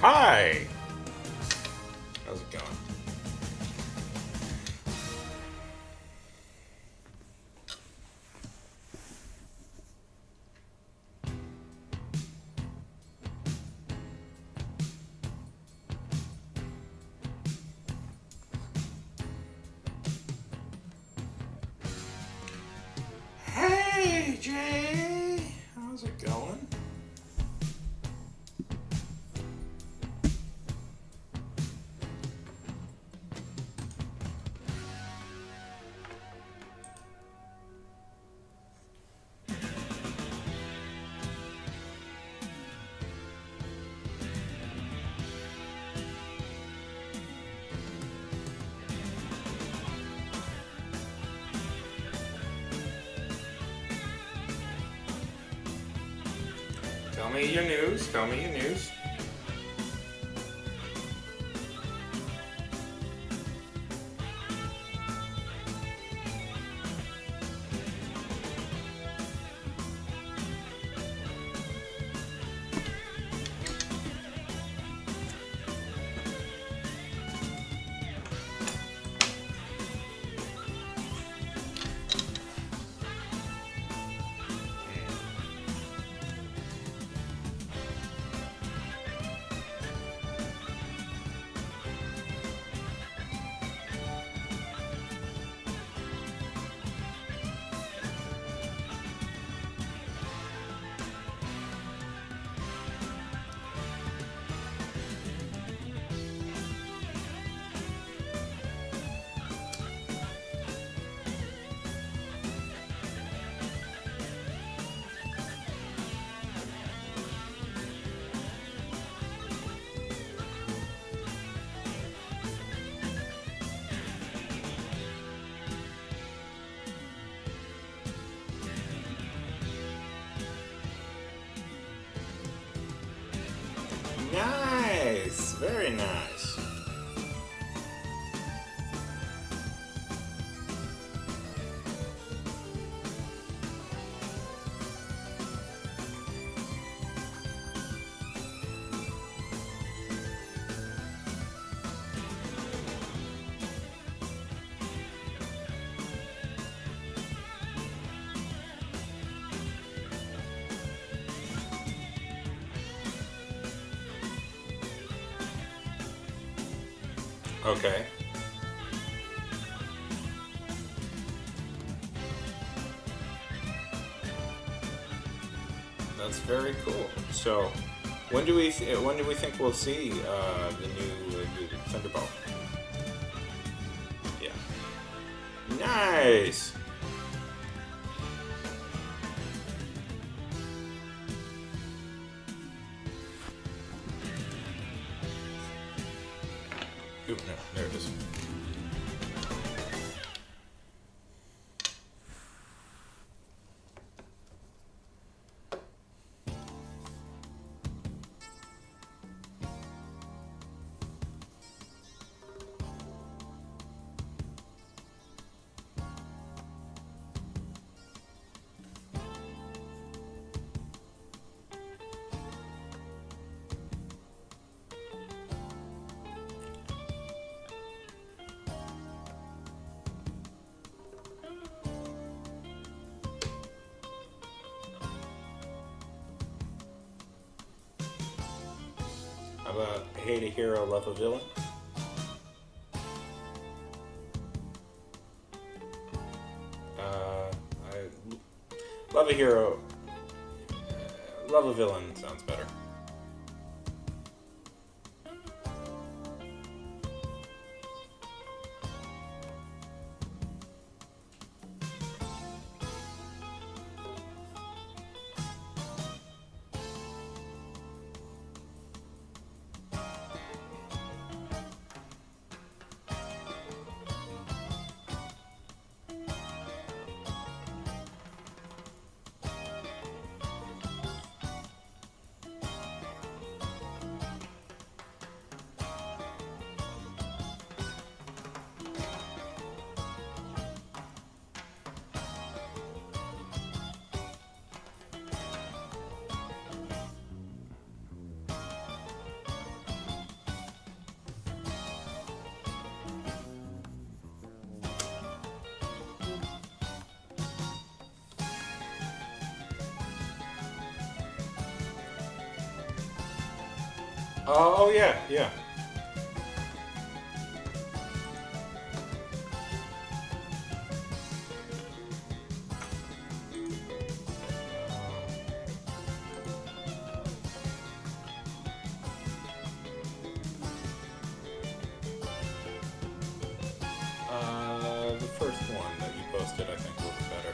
Hi! How's it going? Hey, Jay! How's it going? Tell me your news. Tell me your news. Nice! Very nice. Okay. That's very cool. So, when do we think we'll see the new Thunderbolt? Yeah. Nice. Ooh, no, there it is. How about hate a hero, love a villain? I love a hero, love a villain sounds better. Oh yeah, yeah. The first one that you posted, I think, looked better.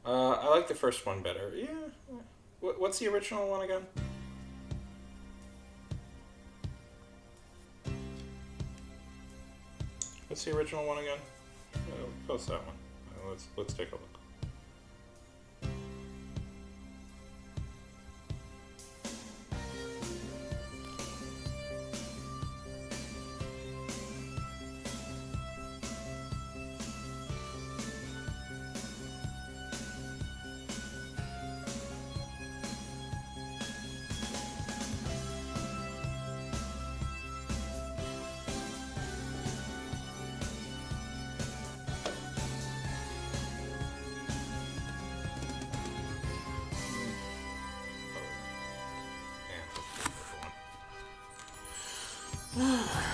I like the first one better. Yeah. What's the original one again? What's the original one again? Post that one. Let's take a look.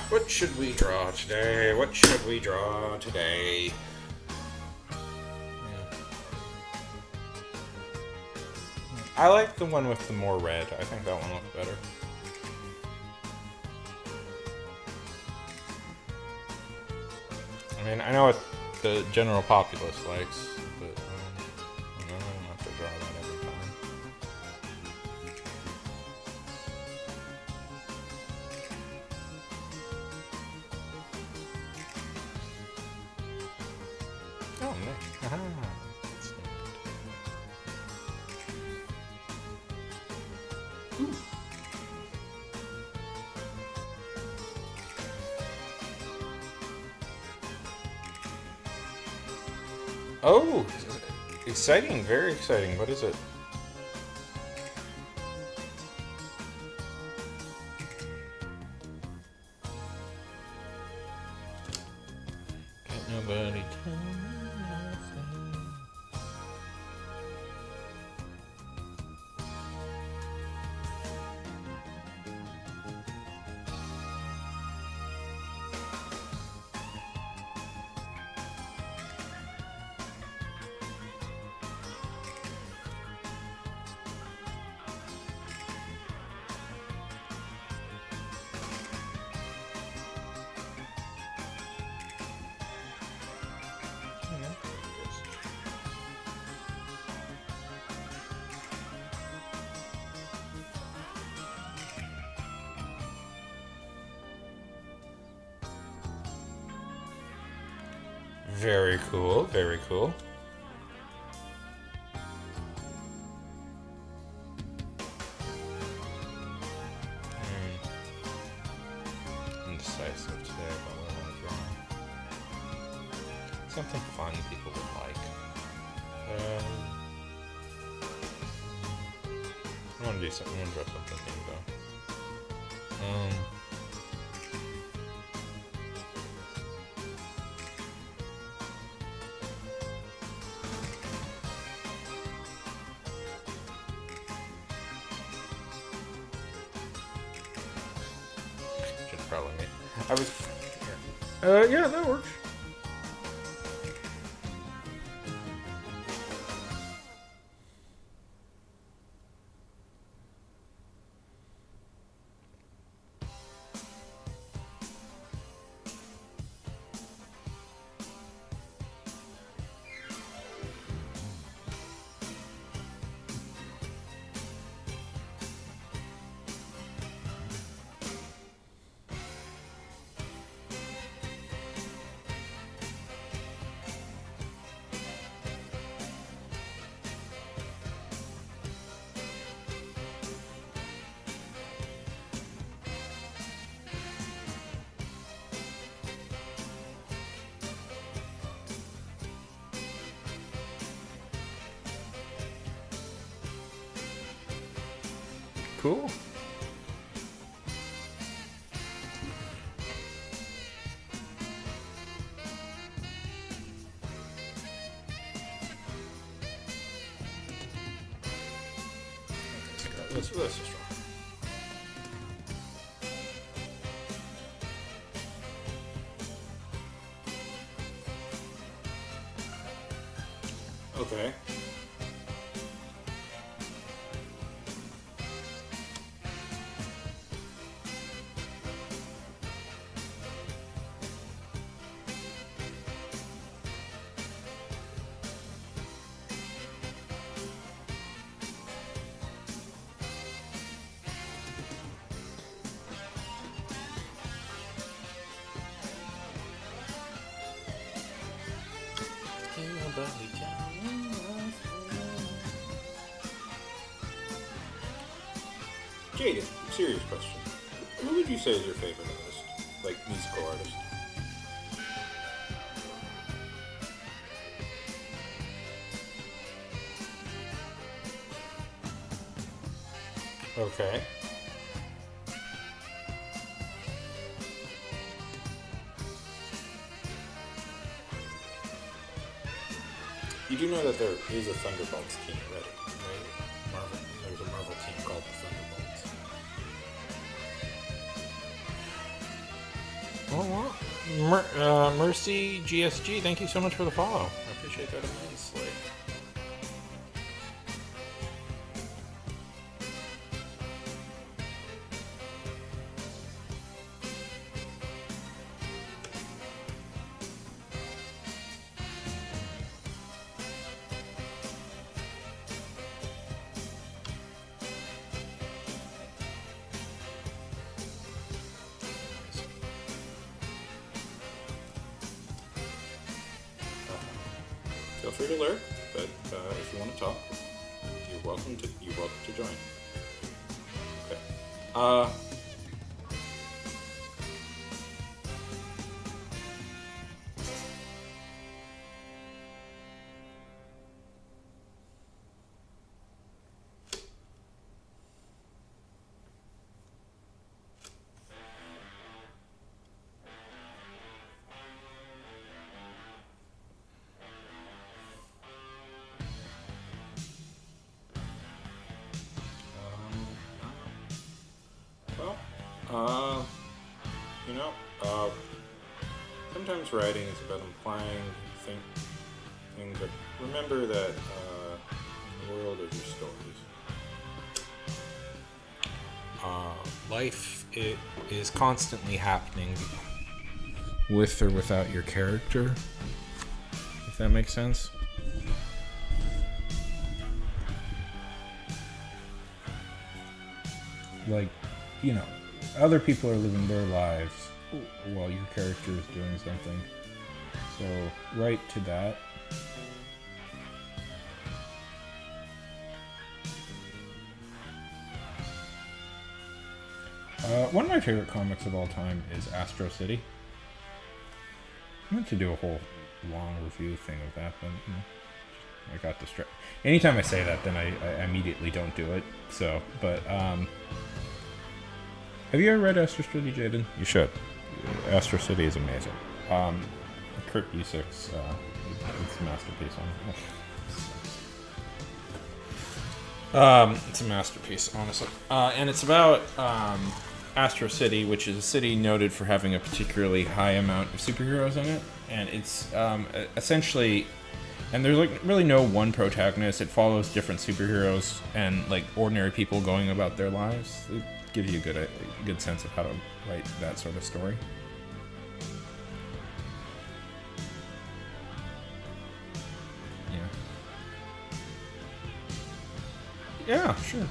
What should we draw today? What should we draw today? I like the one with the more red. I think that one looks better. I mean, I know what the general populace likes, but I don't have to draw that every time. Oh, nice. Aha. Oh, exciting, very exciting. What is it? Can't nobody tell me nothing. Very cool, very cool. Indecisive today about what I want to draw. Something fun people would like. I want to do something. I want to draw something new though. Probably me. I was. Yeah, that works. Cool. Let's just draw. Okay. Jaden, serious question. Who would you say is your favorite artist? Like, musical artist? Okay. You do know that there is a Thunderbolts team already, right? Marvel. There's a Marvel team called the Thunderbolts. Oh, well. Mercy GSG, thank you so much for the follow. I appreciate that immensely. Feel free to lurk, but if you want to talk, you're welcome to join. Okay. You know, sometimes writing is about implying things, but remember that the world is your stories. Life is constantly happening with or without your character, if that makes sense. Like, you know, other people are living their lives while your character is doing something. So, right to that. One of my favorite comics of all time is Astro City. I meant to do a whole long review thing of that, but you know, I got distracted. Anytime I say that, then I immediately don't do it. So, but have you ever read Astro City, Jaden? You should. Astro City is amazing. Kurt Busiek's it's a masterpiece. It's a masterpiece, honestly. And it's about Astro City, which is a city noted for having a particularly high amount of superheroes in it. And it's essentially, and there's like really no one protagonist. It follows different superheroes and like ordinary people going about their lives. It gives you a good sense of how to write that sort of story. Yeah, sure.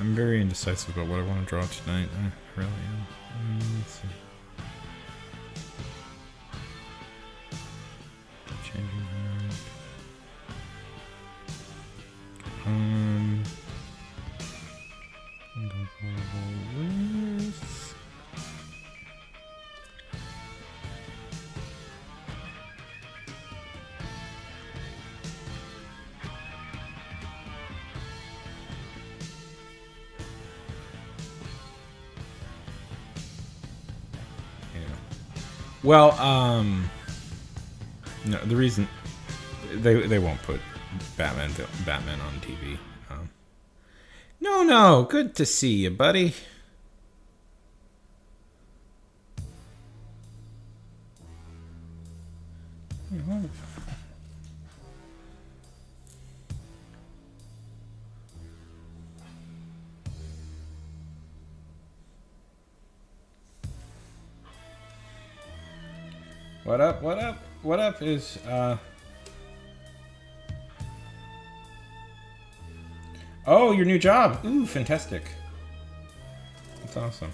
I'm very indecisive about what I want to draw tonight. I really am. Let's see. Changing that. I'm gonna go with. Well, no, the reason they won't put Batman on TV. No, good to see you, buddy. What up? What up is oh, your new job. Ooh, fantastic. That's awesome.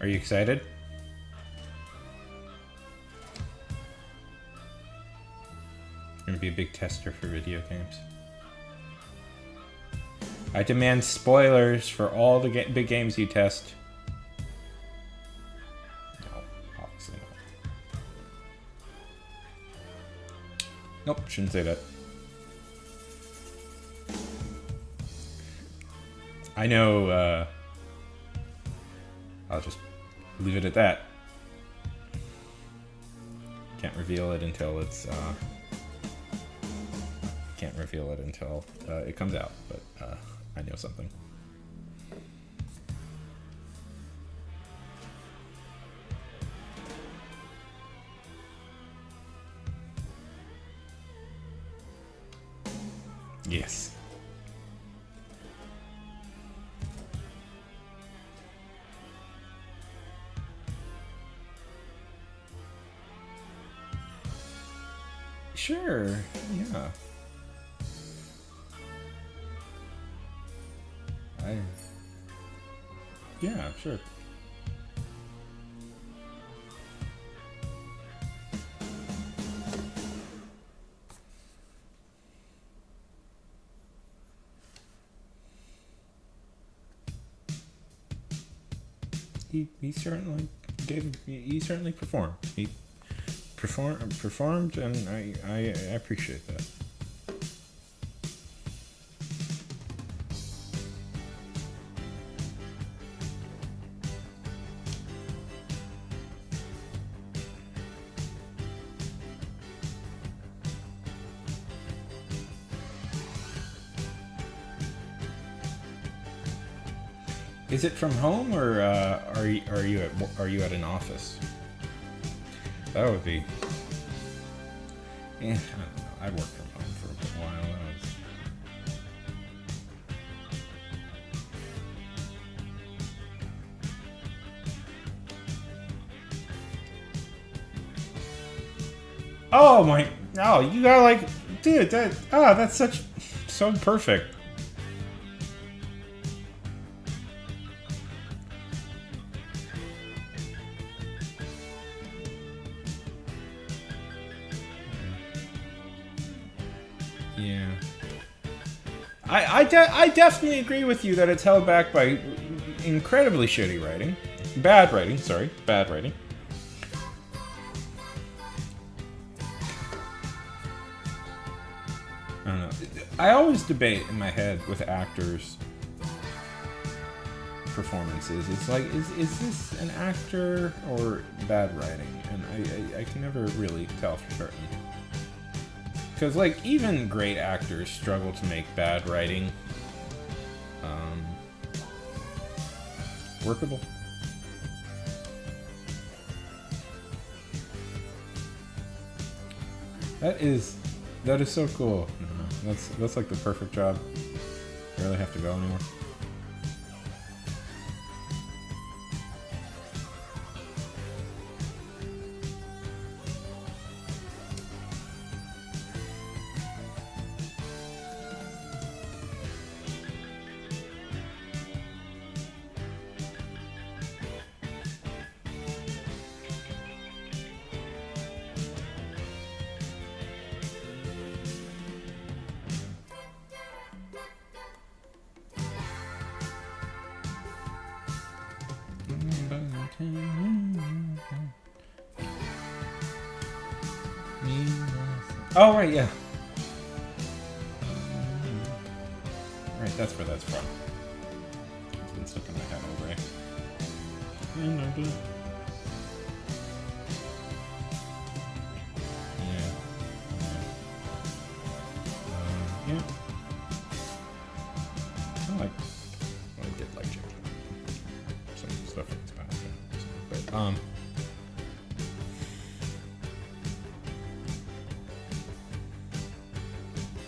Are you excited? Gonna be a big tester for video games. I demand spoilers for all the big games you test. No, obviously not. Nope, shouldn't say that. I know, I'll just leave it at that. Can't reveal it until it's, can't reveal it until it comes out, but I know something. Yes. Sure, yeah. Yeah, sure. He certainly he certainly performed. He performed, and I appreciate that. Is it from home, or are you at an office? That would be. I don't know. I worked from home for a while. Oh my! Oh, you got like, dude. That's so perfect. Yeah. I definitely agree with you that it's held back by incredibly shitty writing. Bad writing, sorry. Bad writing. I don't know. I always debate in my head with actors' performances. It's like, is this an actor or bad writing? And I can never really tell for certain. Because, like, even great actors struggle to make bad writing workable. That is so cool. That's like the perfect job. really have to go anymore? Oh, right, yeah. Right, that's where that's from. It's been stuck in my head all day. Yeah. Yeah. I did like Jake. Some stuff in his past.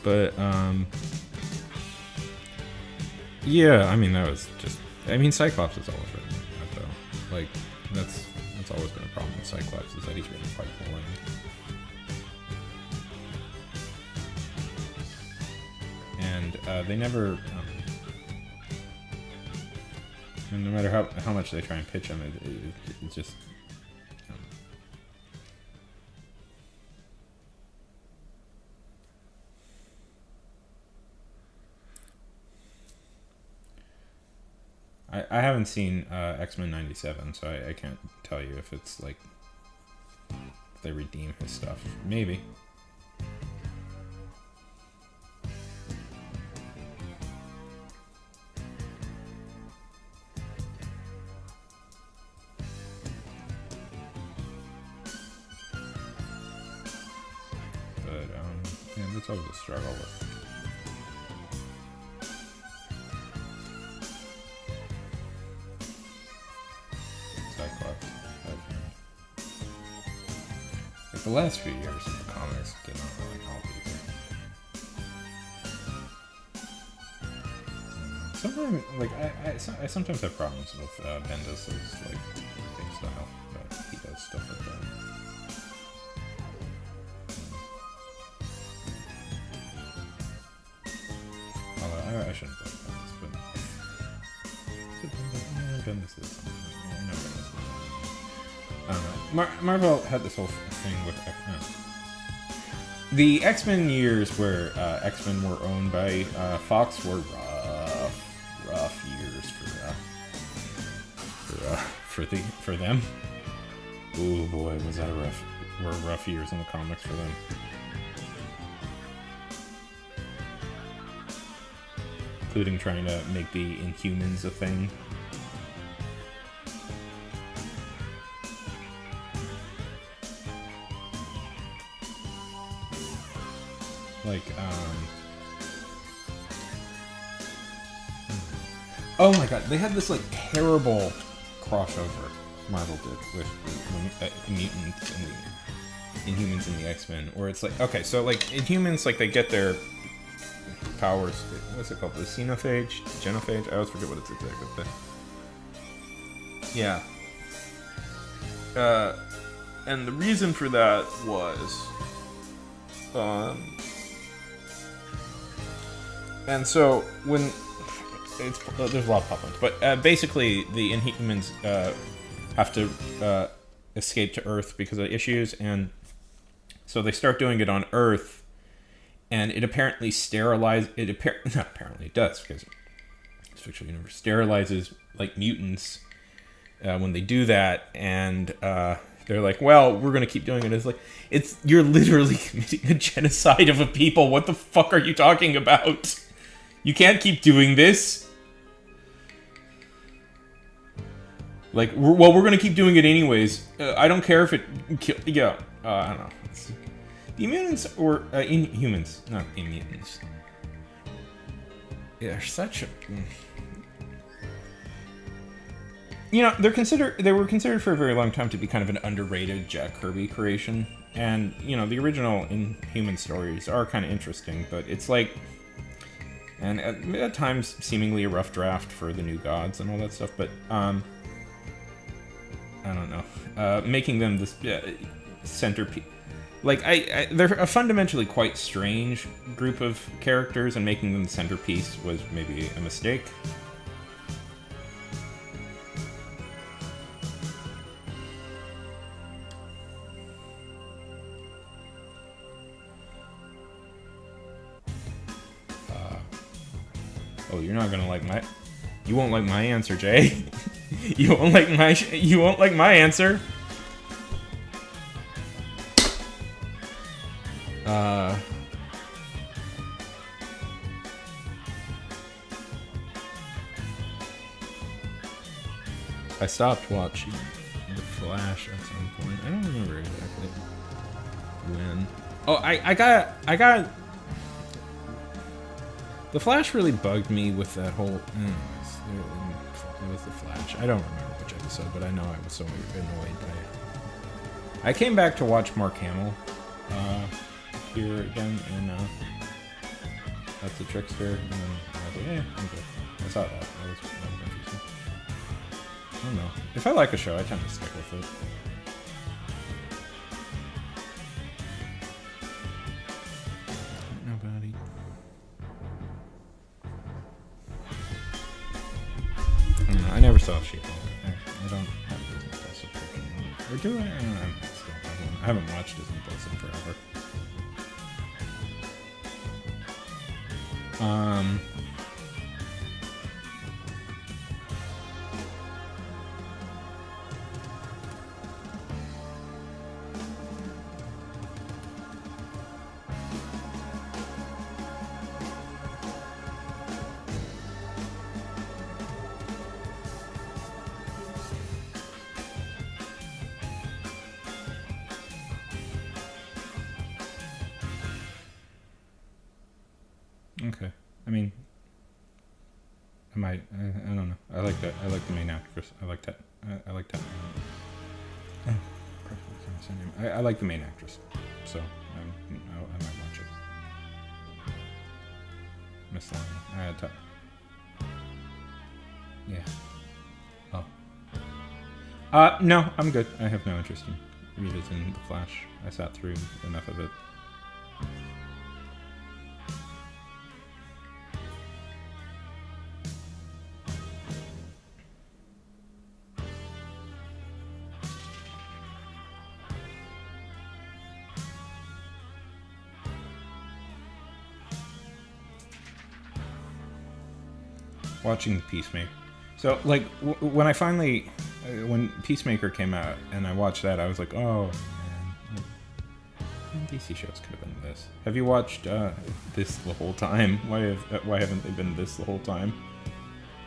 But, yeah, I mean, that was just... I mean, Cyclops has always written like that, though. Like, that's always been a problem with Cyclops, is that he's written quite boring. And, they never... and no matter how much they try and pitch him, it just... I haven't seen X-Men 97, so I can't tell you if it's like if they redeem his stuff. Maybe. But yeah, that's always a struggle with. The last few years of the comics did not really help either. Sometimes, like, I sometimes have problems with Bendis' like big style, but he does stuff like that. Although I shouldn't blame Bendis, but Bendis is something. I know Bendis is. I don't know. Marvel had this whole thing with the X-Men years where X-Men were owned by Fox were rough years for them. Oh boy, was that were rough years in the comics for them. Including trying to make the Inhumans a thing. Like, oh my god, they had this, like, terrible crossover Marvel did with the mutants and the Inhumans and the X-Men, where it's like, okay, so, like, Inhumans, like, they get their powers, what's it called, the Xenophage? Genophage? I always forget what it's exactly, but... Yeah. And the reason for that was... and so when there's a lot of problems, but basically the Inhumans have to escape to Earth because of issues, and so they start doing it on Earth, and it apparently sterilizes. Not apparently, it does, because it's fictional universe sterilizes like mutants when they do that, and they're like, well, we're gonna keep doing it. It's like, you're literally committing a genocide of a people. What the fuck are you talking about? You can't keep doing this. Like, we're gonna keep doing it anyways. I don't care if it yeah, I don't know. The mutants or Inhumans, not Immutants. Yeah, they're such a... You know, they were considered for a very long time to be kind of an underrated Jack Kirby creation. And, you know, the original Inhuman stories are kind of interesting, but it's like... and at times seemingly a rough draft for the new gods and all that stuff. But I don't know, making them this centerpiece. Like they're a fundamentally quite strange group of characters, and making them the centerpiece was maybe a mistake. Oh, you're not gonna like my. You won't like my answer, Jay. You won't like my. You won't like my answer. I stopped watching The Flash at some point. I don't remember exactly when. Oh, I got. The Flash really bugged me with that whole. It was The Flash. I don't remember which episode, but I know I was so annoyed by it. I came back to watch Mark Hamill here again, and that's the Trickster. And then I was like, I'm good. I saw that. That was interesting. I don't know. If I like a show, I tend to stick with it. Nobody. I don't know. I never saw She-Hulk. I don't have Disney Plus subscription. Or do I? I don't know. I haven't watched Disney Plus in forever. Okay. I mean, I don't know. I like that. I like the main actress. I like that. I like that. Oh, crap, what's her name? I like the main actress, so I might watch it. Miss Lane. Yeah. Oh. No, I'm good. I have no interest in revisiting The Flash. I sat through enough of it. Watching the Peacemaker. So, like, when I finally, when Peacemaker came out and I watched that, I was like, oh, man, DC shows could have been this. Have you watched this the whole time? Why haven't they been this the whole time?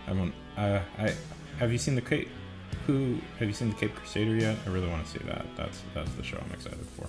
Have you seen the Cape? Have you seen the Cape Crusader yet? I really want to see that. That's the show I'm excited for.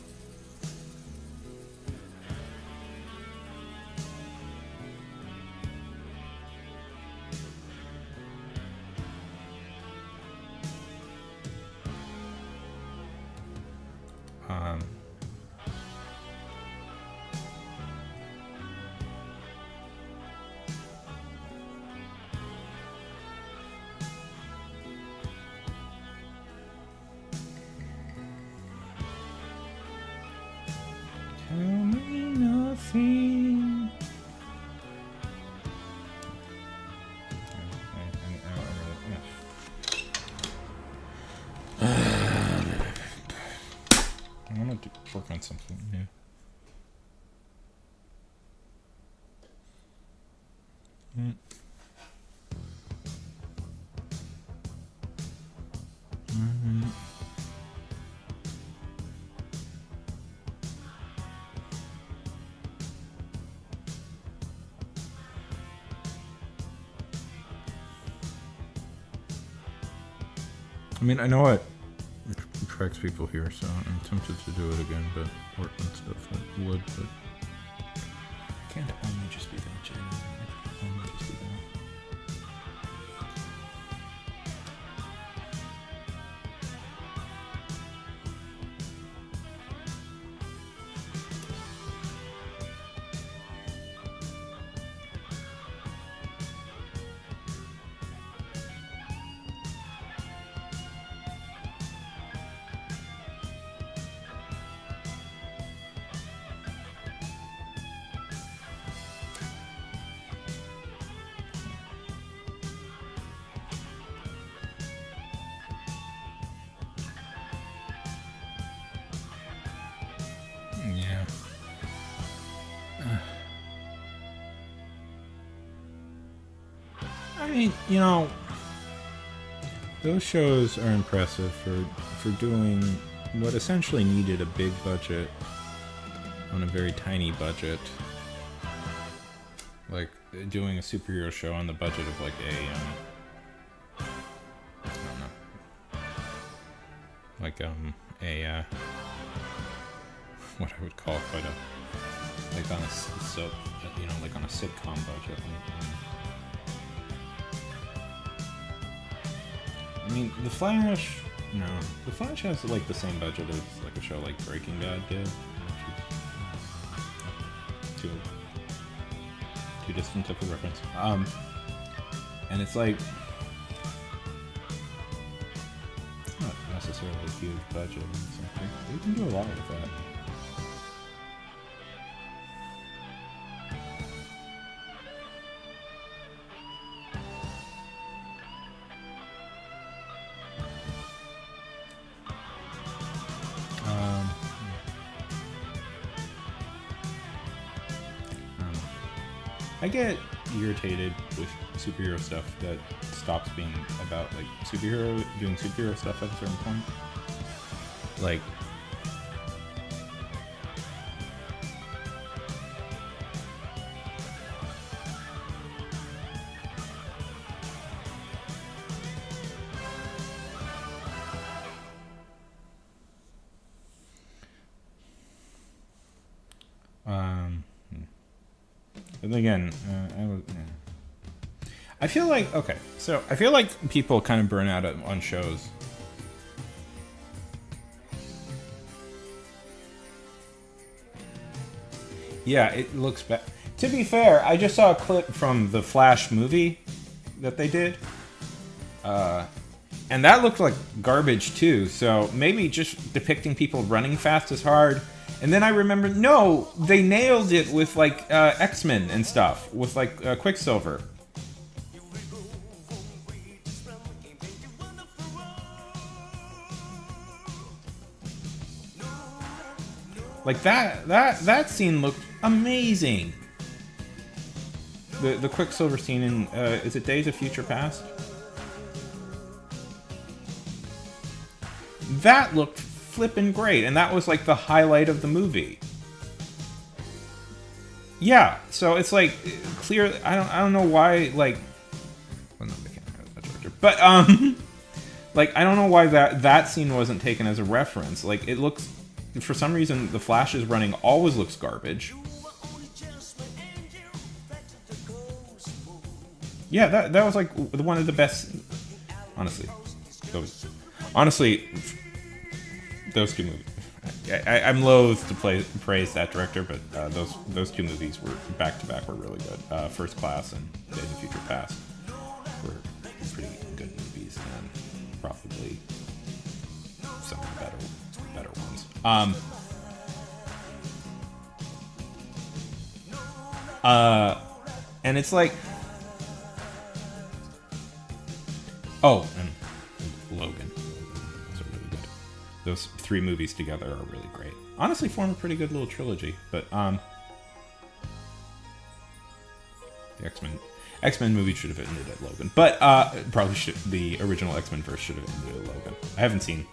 Tell me nothing. I want to work on something new. I mean, I know it attracts people here, so I'm tempted to do it again, but Portland stuff I would, but can't only just be that, Jay. Only just be that. I mean, those shows are impressive for doing what essentially needed a big budget on a very tiny budget. Like doing a superhero show on the budget of like I don't know, like what I would call quite a, like on a like on a sitcom budget. I mean, The Flash has like the same budget as like a show like Breaking Bad did, which is too distant of a reference. And it's like not necessarily a huge budget or something. We can do a lot with that. I get irritated with superhero stuff that stops being about like doing superhero stuff at a certain point. Like, and again, I feel like I feel like people kind of burn out on shows. Yeah, it looks bad. To be fair, I just saw a clip from the Flash movie that they did, and that looked like garbage too. So maybe just depicting people running fast is hard. And then I remembered, no, they nailed it with like X-Men and stuff, with like Quicksilver. Like that scene looked amazing. The Quicksilver scene in is it Days of Future Past? That looked flippin' great, and that was like the highlight of the movie. Yeah, so it's like clear. I don't know why. Like, well, no, they can't have that director, but like I don't know why that scene wasn't taken as a reference. Like it looks, for some reason, the Flash is running always looks garbage. Yeah, that was like one of the best. Honestly, those two movies. I'm loath to praise that director, but those two movies were back to back were really good. First Class and Days of Future Past were pretty good movies, and probably some of the better ones. And it's like, oh, and Logan. Those three movies together are really great. Honestly, form a pretty good little trilogy. But the X-Men movie should have ended at Logan. But probably the original X-Men verse should have ended at Logan. I haven't seen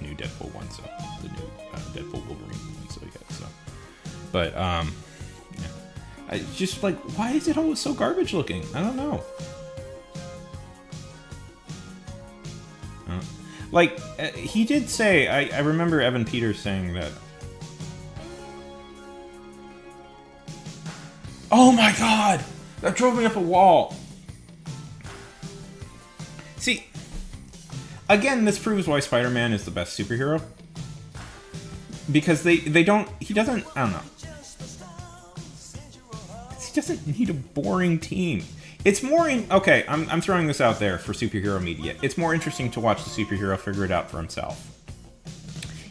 new Deadpool one, so the new Deadpool Wolverine one, so yet. So, but yeah, I just like, why is it always so garbage looking? I don't know. Like, he did say, I remember Evan Peters saying that. Oh my god! That drove me up a wall! See, again, this proves why Spider-Man is the best superhero. Because he doesn't, I don't know. He doesn't need a boring team. It's more okay, I'm throwing this out there for superhero media. It's more interesting to watch the superhero figure it out for himself.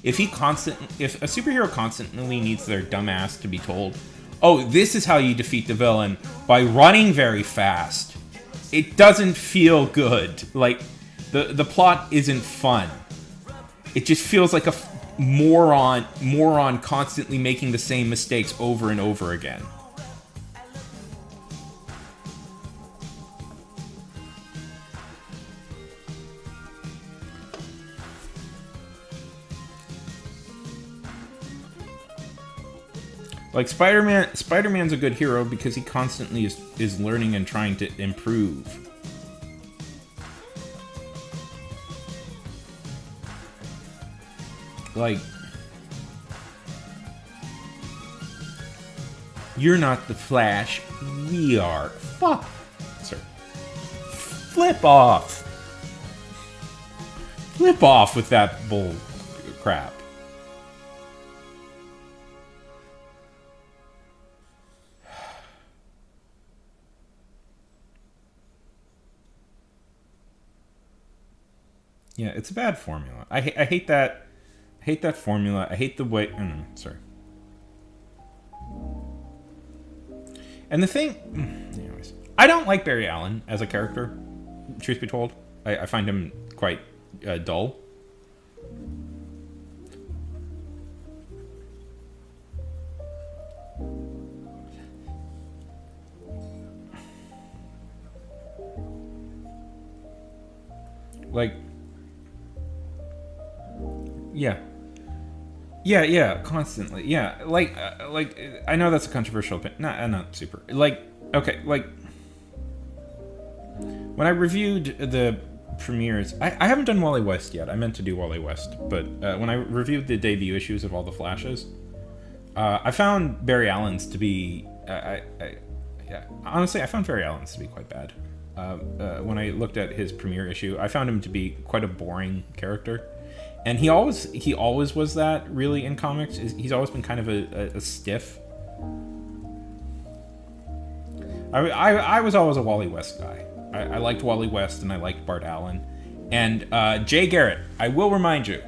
If a superhero constantly needs their dumb ass to be told, oh, this is how you defeat the villain, by running very fast, it doesn't feel good. Like, the plot isn't fun. It just feels like a moron constantly making the same mistakes over and over again. Like Spider-Man's a good hero because he constantly is learning and trying to improve. Like, you're not the Flash, we are. Fuck. Sorry. Flip off. Flip off with that bull crap. Yeah, it's a bad formula. I hate that. I hate that formula. I hate the way. Sorry. And the thing, anyways, I don't like Barry Allen as a character. Truth be told, I find him quite dull. Like, yeah, constantly, yeah. Like, I know that's a controversial opinion. Not super. Like, okay, like, when I reviewed the premieres, I haven't done Wally West yet. I meant to do Wally West, but when I reviewed the debut issues of all the Flashes, I found Barry Allen's to be, honestly, I found Barry Allen's to be quite bad. When I looked at his premiere issue, I found him to be quite a boring character. And he always was that, really, in comics. He's always been kind of a stiff. I was always a Wally West guy. I liked Wally West and I liked Bart Allen. And Jay Garrett, I will remind you,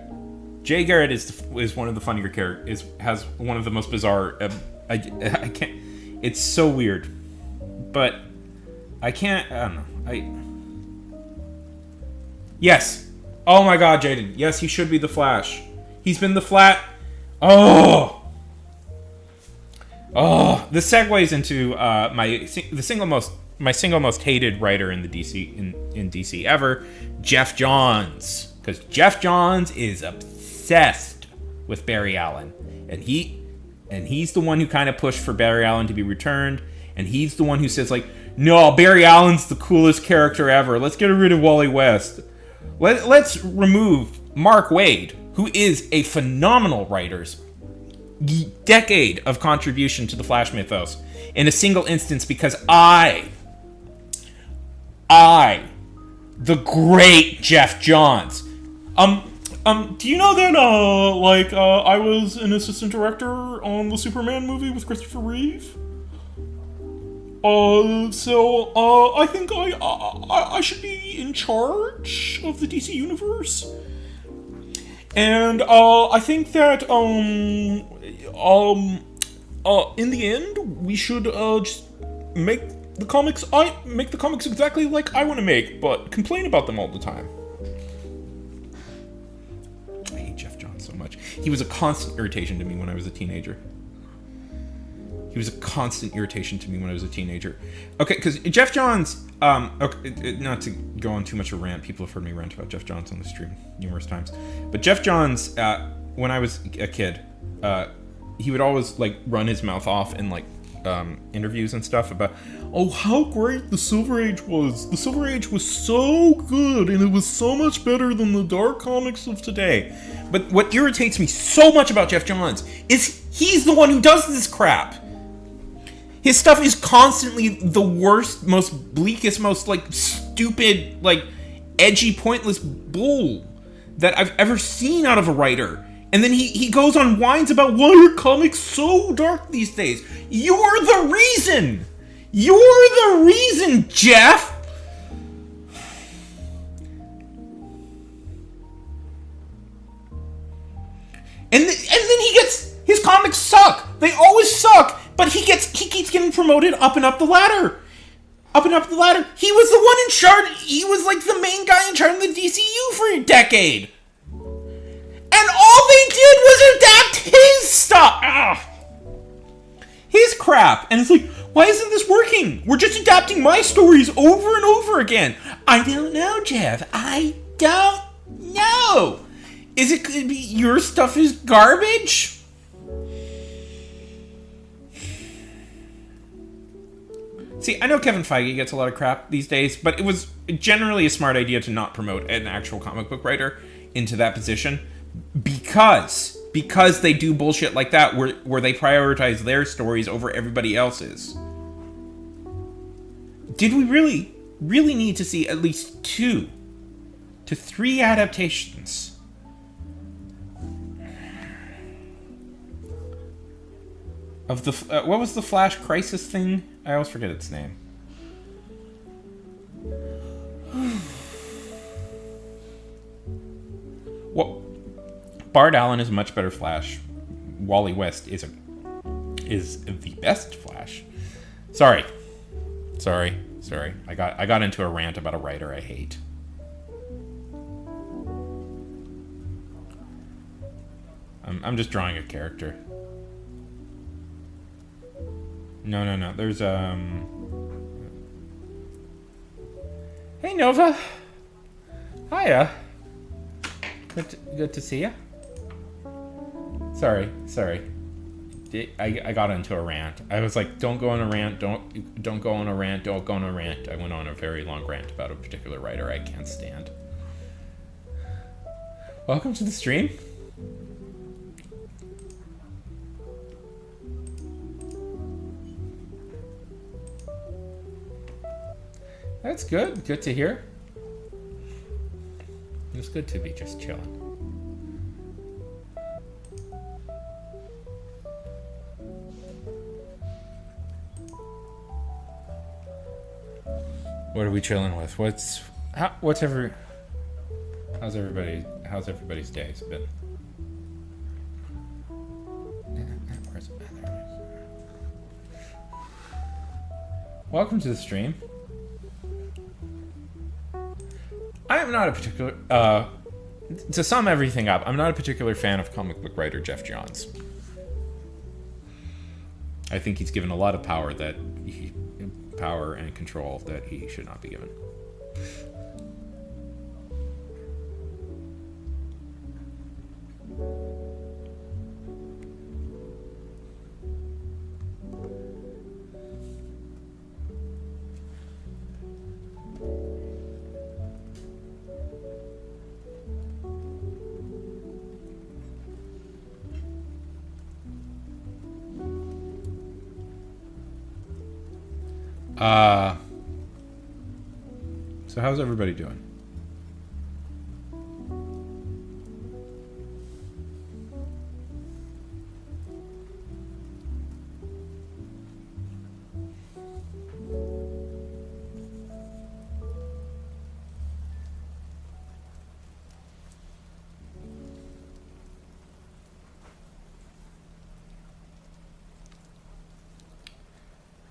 Jay Garrett is one of the funnier characters, has one of the most bizarre... I can't... It's so weird. But I can't... I don't know. Yes! Oh my god, Jaden. Yes, he should be the Flash. He's been the Oh! This segues into my single most hated writer in the DC in DC ever, Geoff Johns, because Geoff Johns is obsessed with Barry Allen, and he's the one who kind of pushed for Barry Allen to be returned, and he's the one who says, like, no, Barry Allen's the coolest character ever. Let's get rid of Wally West. Let's remove Mark Waid, who is a phenomenal writer's decade of contribution to the Flash mythos, in a single instance, because I, the great Geoff Johns, do you know that, I was an assistant director on the Superman movie with Christopher Reeve? I think I should be in charge of the DC universe. And, I think that, in the end, we should, just make the comics exactly like I want to make, but complain about them all the time. I hate Geoff Johns so much. He was a constant irritation to me when I was a teenager. Okay, because Geoff Johns, okay, not to go on too much of a rant, people have heard me rant about Geoff Johns on the stream numerous times, but Geoff Johns, when I was a kid, he would always, like, run his mouth off in, like, interviews and stuff about, oh, how great the Silver Age was. The Silver Age was so good, and it was so much better than the dark comics of today. But what irritates me so much about Geoff Johns is he's the one who does this crap. His stuff is constantly the worst, most bleakest, most, like, stupid, like, edgy, pointless bull that I've ever seen out of a writer. And then he goes on whines about, why are comics so dark these days? You're the reason! You're the reason, Jeff! And then he gets... His comics suck! They always suck! But he keeps getting promoted up and up the ladder. Up and up the ladder. He was the one in charge. He was like the main guy in charge of the DCU for a decade. And all they did was adapt his stuff. His crap. And it's like, why isn't this working? We're just adapting my stories over and over again. I don't know, Jeff. I don't know. Could it be your stuff is garbage? See, I know Kevin Feige gets a lot of crap these days, but it was generally a smart idea to not promote an actual comic book writer into that position because they do bullshit like that where they prioritize their stories over everybody else's. Did we really need to see at least 2 to 3 adaptations of the what was the Flash Crisis thing? I always forget its name. Well, Bart Allen is a much better Flash. Wally West is the best Flash. Sorry. I got into a rant about a writer I hate. I'm just drawing a character. No. There's Hey Nova. Hiya. Good to see you. Sorry. I got into a rant. I was like, don't go on a rant. Don't go on a rant. Don't go on a rant. I went on a very long rant about a particular writer I can't stand. Welcome to the stream. That's good. Good to hear. It's good to be just chilling. What are we chilling with? How's everybody's days been? Where's it? There it is. Welcome to the stream. I am not a particular to sum everything up, I'm not a particular fan of comic book writer Jeff Johns. I think he's given a lot of power and control that he should not be given. So how's everybody doing?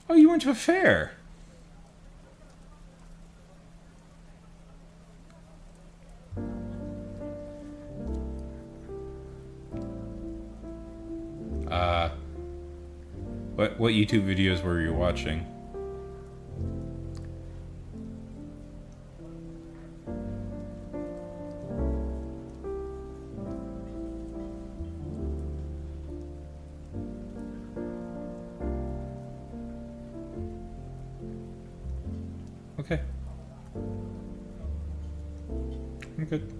Oh, you went to a fair. What YouTube videos were you watching? Okay. I'm good.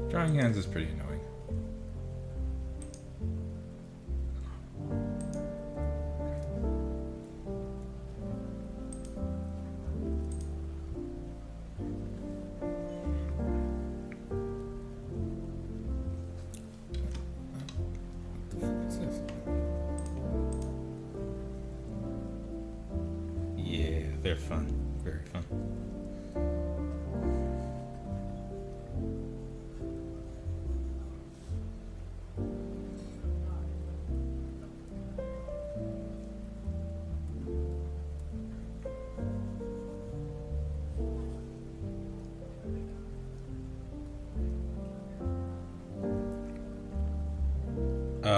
Drawing hands is pretty annoying. What's this? Yeah, they're fun. Very fun.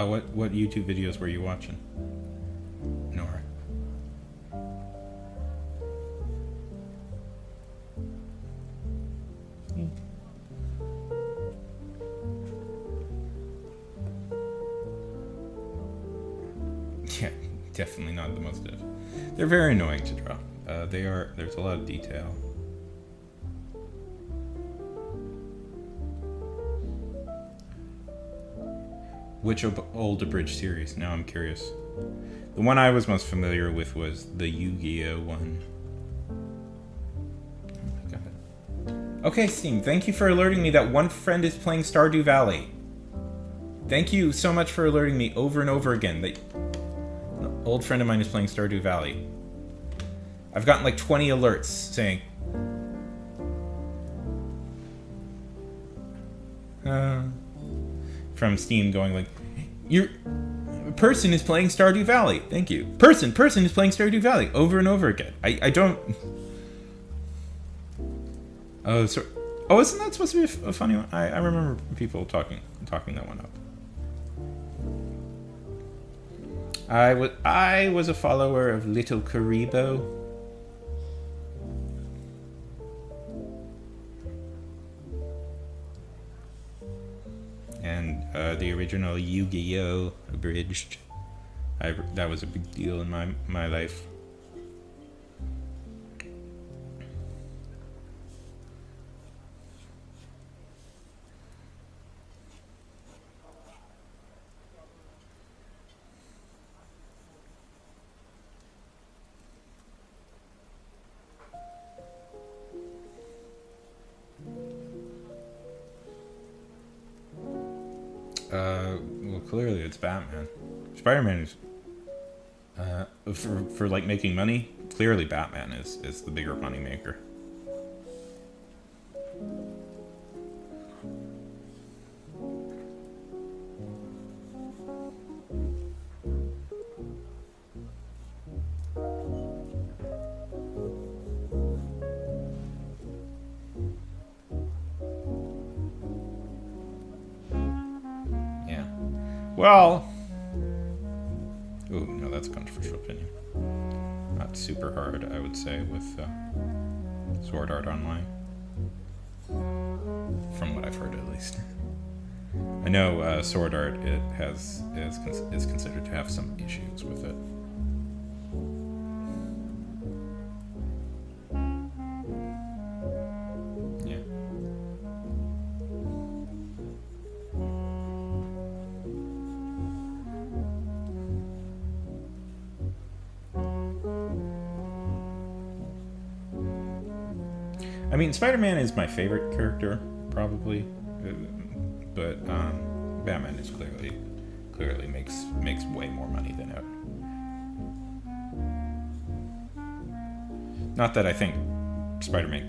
What YouTube videos were you watching, Nora? Yeah, definitely not the most diff. They're very annoying to draw. They are. There's a lot of detail. Which old Abridged series? Now I'm curious. The one I was most familiar with was the Yu-Gi-Oh one. Oh my god. Okay, Steam, thank you for alerting me that one friend is playing Stardew Valley. Thank you so much for alerting me over and over again that an old friend of mine is playing Stardew Valley. I've gotten like 20 alerts saying... from Steam going like, your person is playing Stardew Valley. Thank you. Person is playing Stardew Valley over and over again. I don't... Oh, so... Oh, isn't that supposed to be a funny one? I remember people talking that one up. I was a follower of Little Karibo. And the original Yu-Gi-Oh! Abridged. That was a big deal in my life. Well, clearly it's Batman. Spider-Man is, for like making money, clearly Batman is the bigger money maker. Well, ooh, no, that's a controversial opinion. Not super hard, I would say, with Sword Art Online. From what I've heard, at least. I know Sword Art is considered to have some issues with it. I mean, Spider-Man is my favorite character, probably, but Batman is clearly makes way more money than it. Not that I think Spider-Man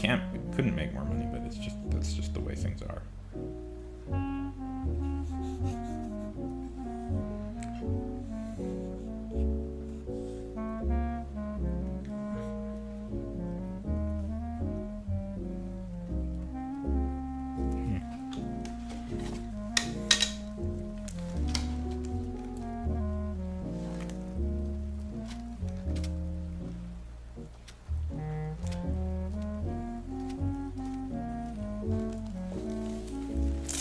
couldn't make more money, but that's just the way things are.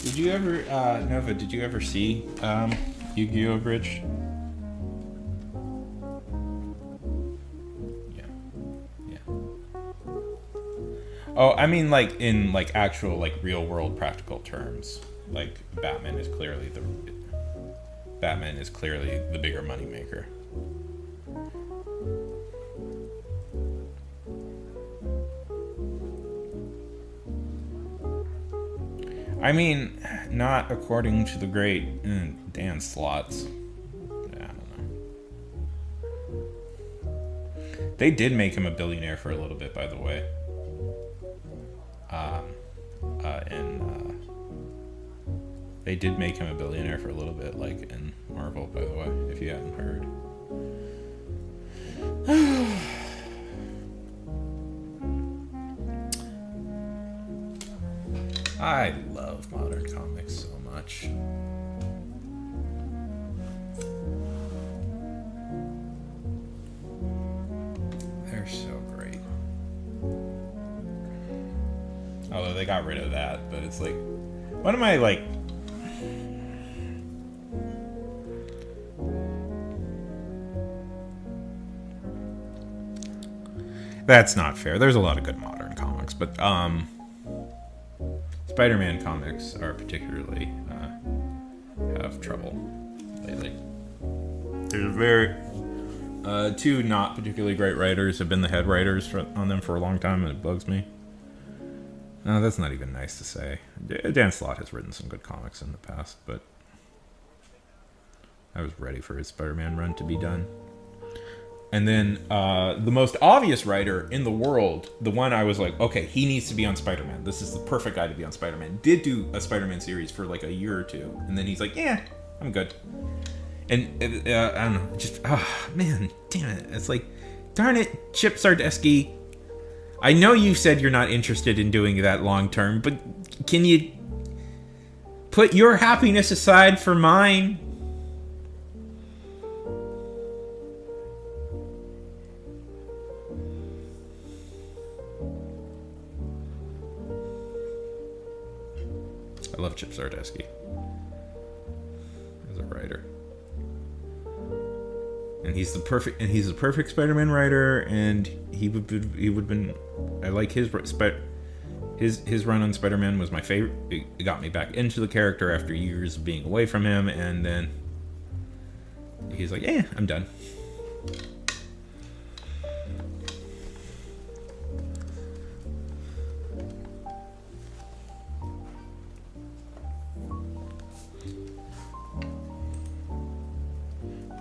Did you ever, Nova, did you ever see Yu-Gi-Oh! Abridged? Yeah. Oh, I mean, like, in, like, actual, like, real-world practical terms. Like, Batman is clearly the bigger moneymaker. I mean, not according to the great Dan Slots. I don't know. They did make him a billionaire for a little bit, by the way. They did make him a billionaire for a little bit, like in Marvel, by the way, if you hadn't heard. I love modern comics so much. Although they got rid of that, but it's like, what am I like? That's not fair. There's a lot of good modern comics, but Spider-Man comics are particularly have trouble lately. There's two not particularly great writers have been the head writers on them for a long time, and it bugs me. No, that's not even nice to say. Dan Slott has written some good comics in the past, but I was ready for his Spider-Man run to be done. And then the most obvious writer in the world, the one I was like, okay, he needs to be on Spider-Man. This is the perfect guy to be on Spider-Man. Did do a Spider-Man series for like a year or two. And then he's like, yeah, I'm good. And I don't know, just, man, damn it. It's like, darn it, Chip Zdarsky. I know you said you're not interested in doing that long term, but can you put your happiness aside for mine? I love Chip Zdarsky as a writer, and he's the perfect Spider-Man writer. And he would been. I like his run on Spider-Man was my favorite. It got me back into the character after years of being away from him, and then he's like, "Yeah, I'm done."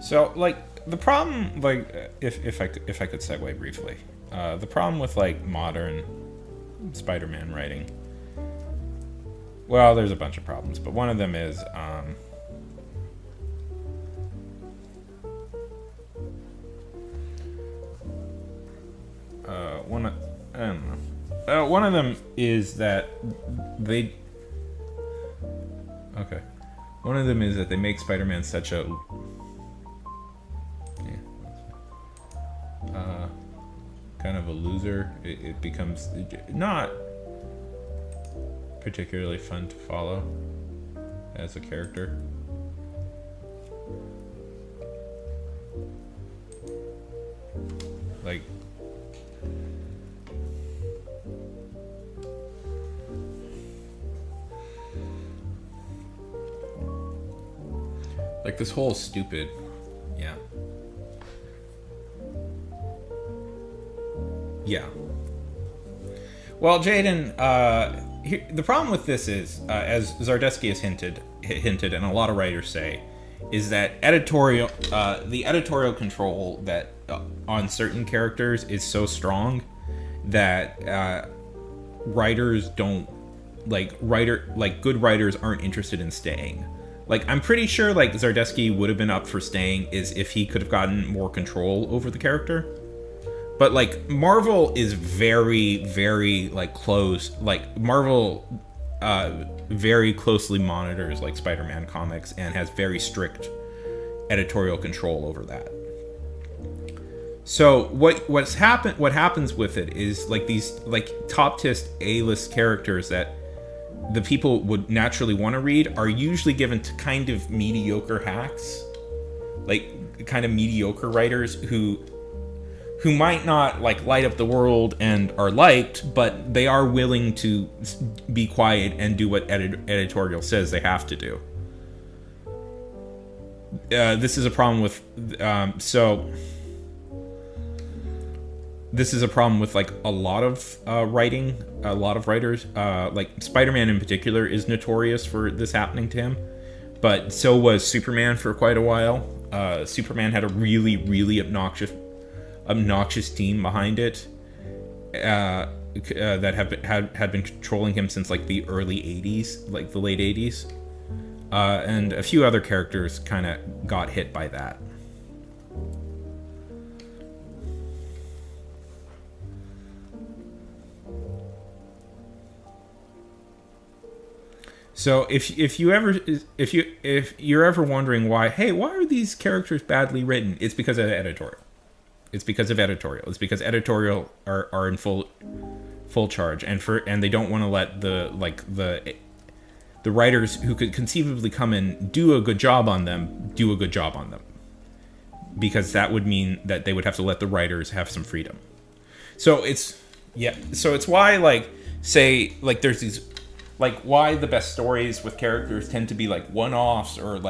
So, like, the problem, like, if I could segue briefly, the problem with like modern Spider-Man writing, well, there's a bunch of problems, but one of them is I don't know. One of them is that they make Spider-Man such a kind of a loser. It becomes not particularly fun to follow as a character. Like this whole stupid, yeah. Yeah. Well, Jaden, the problem with this is, as Zdarsky has hinted, and a lot of writers say, is that the editorial control that on certain characters is so strong that writers don't good writers aren't interested in staying. Like, I'm pretty sure like Zdarsky would have been up for staying is if he could have gotten more control over the character. But like Marvel is very, very like close. Like Marvel very closely monitors like Spider-Man comics and has very strict editorial control over that. So what happens with it is like these like top tist A-list characters that the people would naturally want to read are usually given to kind of mediocre hacks, like kind of mediocre writers who might not like light up the world and are liked, but they are willing to be quiet and do what editorial says they have to do. This is a problem with this is a problem with like a lot of writing, a lot of writers. Like Spider-Man in particular is notorious for this happening to him, but so was Superman for quite a while. Superman had a really, really obnoxious team behind it that had been controlling him since like the early 80s, like the late 80s. And a few other characters kind of got hit by that. So if you're ever wondering why are these characters badly written? It's because of editorial. It's because editorial are in full full charge, and they don't want to let the writers who could conceivably come in do a good job on them, because that would mean that they would have to let the writers have some freedom. So it's why there's these why the best stories with characters tend to be one-offs or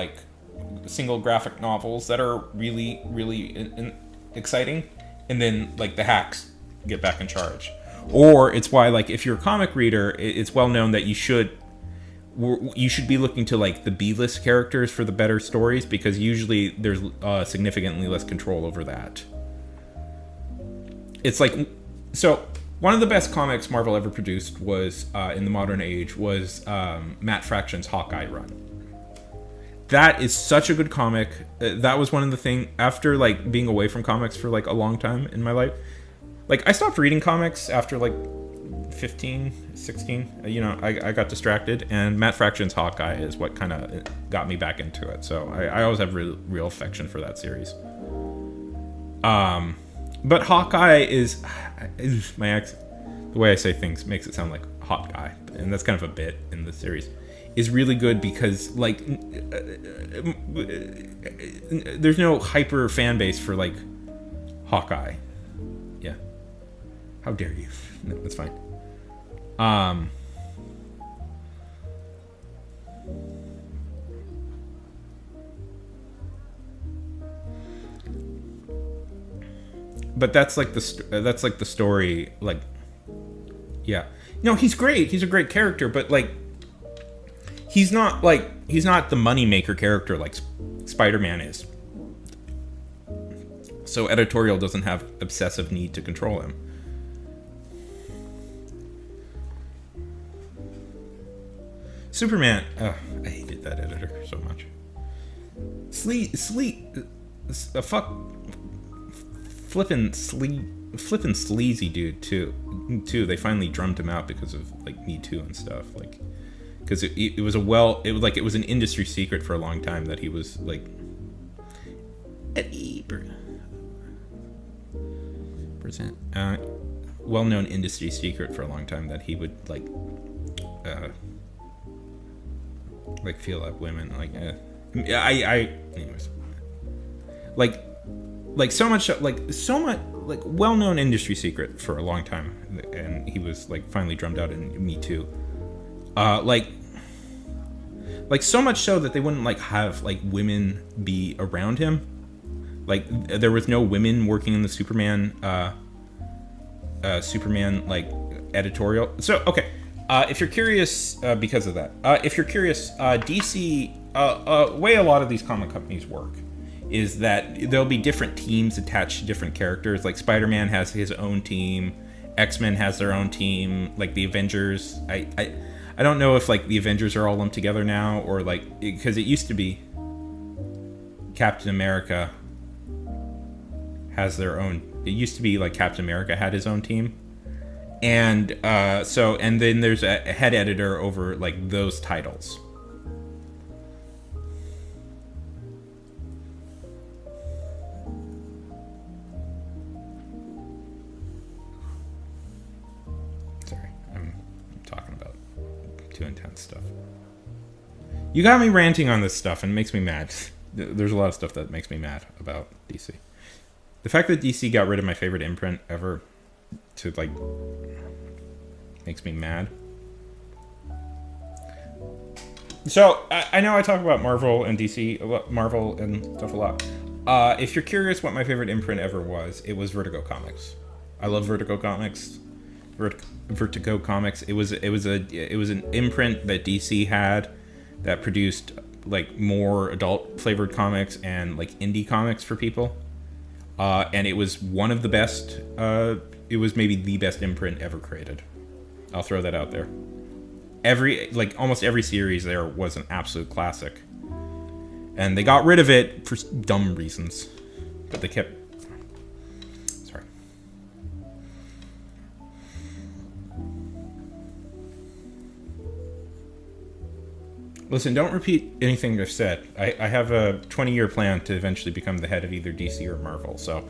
single graphic novels that are really really exciting, and then the hacks get back in charge. Or it's why if you're a comic reader, it's well known that you should be looking to the B-list characters for the better stories, because usually there's significantly less control over that. It's so one of the best comics Marvel ever produced was in the modern age was Matt Fraction's Hawkeye run. That is such a good comic. That was one of the things after being away from comics for a long time in my life. I stopped reading comics after 15, 16. I got distracted, and Matt Fraction's Hawkeye is what kind of got me back into it. So I always have real affection for that series. But Hawkeye is the way I say things makes it sound like hot guy, and that's kind of a bit in the series, is really good because there's no hyper fan base for Hawkeye. Yeah. How dare you? No, that's fine. But that's the story. Yeah. No, he's great. He's a great character, but he's not the moneymaker character like Spider-Man is. So editorial doesn't have obsessive need to control him. Superman. I hated that editor so much. Flippin' sleazy dude too. They finally drummed him out because of Me Too and stuff. Because it was it was an industry secret for a long time that he was well-known industry secret for a long time that he would feel up women anyways so much well-known industry secret for a long time, and he was finally drummed out in Me Too. So much so that they wouldn't have women be around him. There was no women working in the Superman editorial. So okay, if you're curious, because of that, DC, way a lot of these comic companies work is that there'll be different teams attached to different characters. Spider-Man has his own team, X-Men has their own team, the Avengers. I don't know if the Avengers are all lumped together now, or because it used to be Captain America has their own. It used to be Captain America had his own team, and then there's a head editor over those titles. Too intense stuff. You got me ranting on this stuff, and it makes me mad. There's a lot of stuff that makes me mad about DC. The fact that DC got rid of my favorite imprint ever makes me mad. So I know I talk about Marvel and DC a lot, Marvel and stuff a lot. If you're curious what my favorite imprint ever was, it was Vertigo Comics. I love Vertigo Comics. Vertigo Comics. It was an imprint that DC had that produced more adult flavored comics and indie comics for people. And it was one of the best. It was maybe the best imprint ever created. I'll throw that out there. Almost every series there was an absolute classic. And they got rid of it for dumb reasons, but they kept. Listen, don't repeat anything I've said. I have a 20-year plan to eventually become the head of either DC or Marvel, so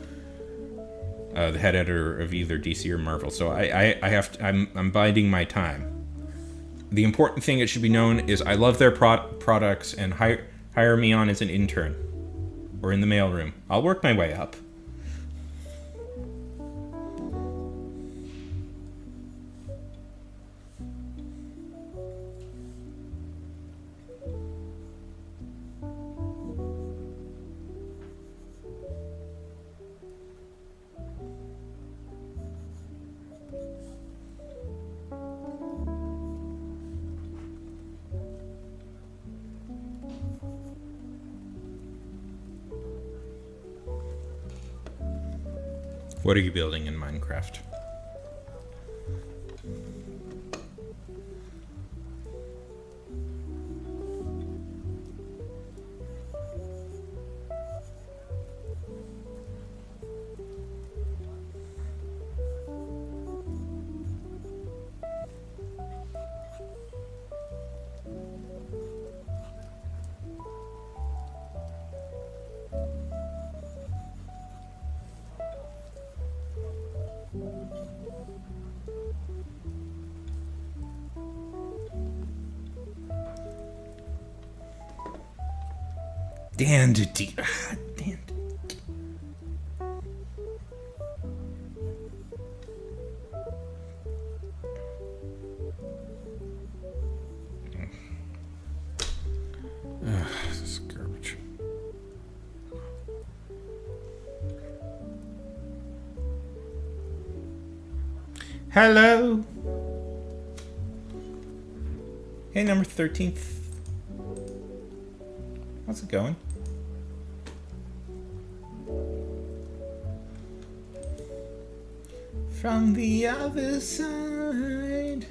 the head editor of either DC or Marvel. So I'm biding my time. The important thing it should be known is I love their products, and hire me on as an intern or in the mailroom. I'll work my way up. What are you building in Minecraft? Dan, Dan. This is garbage. Hello. Hey, number 13th. How's it going? From the other side.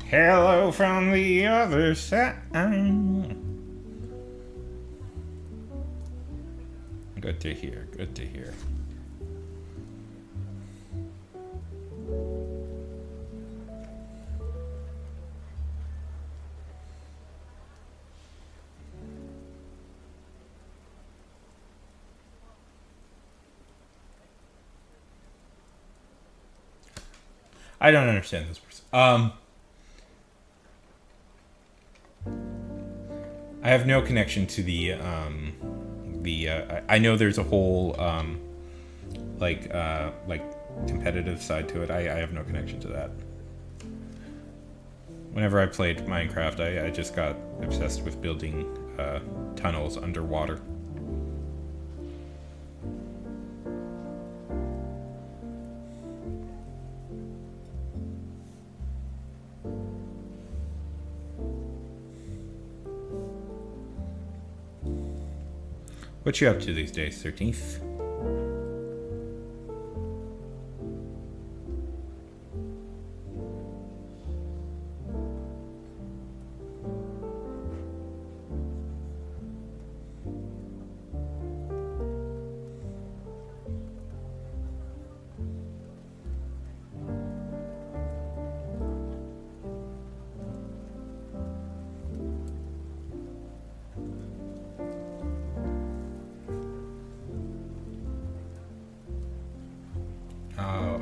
Hello from the other side. Good to hear, good to hear. I don't understand this person. I have no connection to the I know there's a whole like competitive side to it. I have no connection to that. Whenever I played Minecraft, I just got obsessed with building tunnels underwater. What you up to these days, 13th?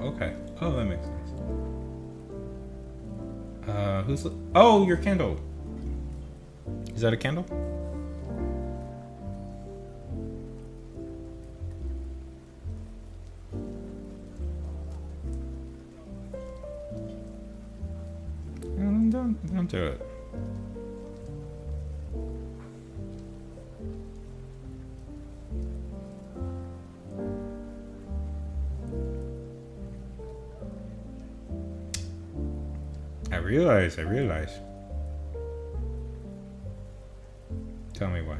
Okay. Oh, that makes sense. Who's... Oh, your candle. Is that a candle? Don't do it. I realize. Tell me why.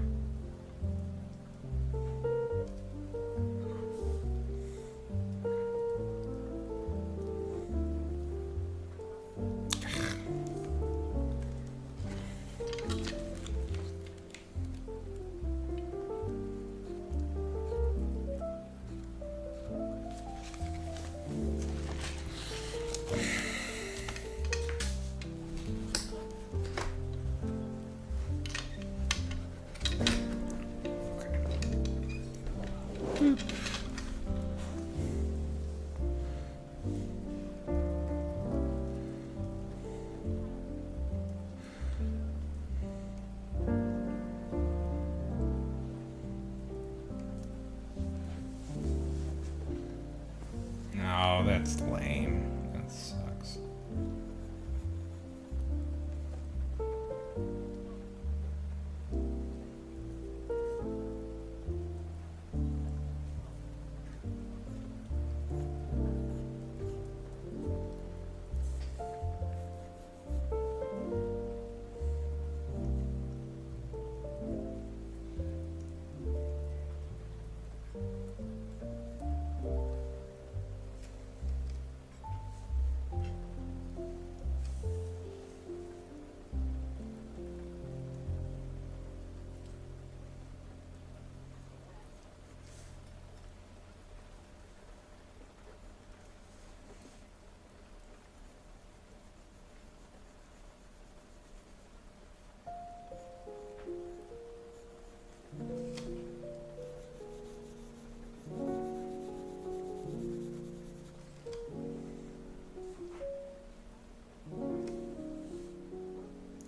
No, that's lame. That sucks.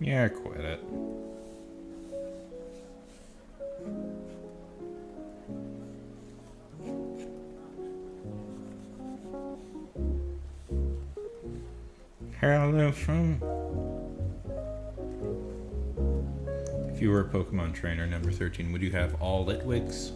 Yeah, quit it. Hello from... If you were a Pokemon trainer, number 13, would you have all Litwigs?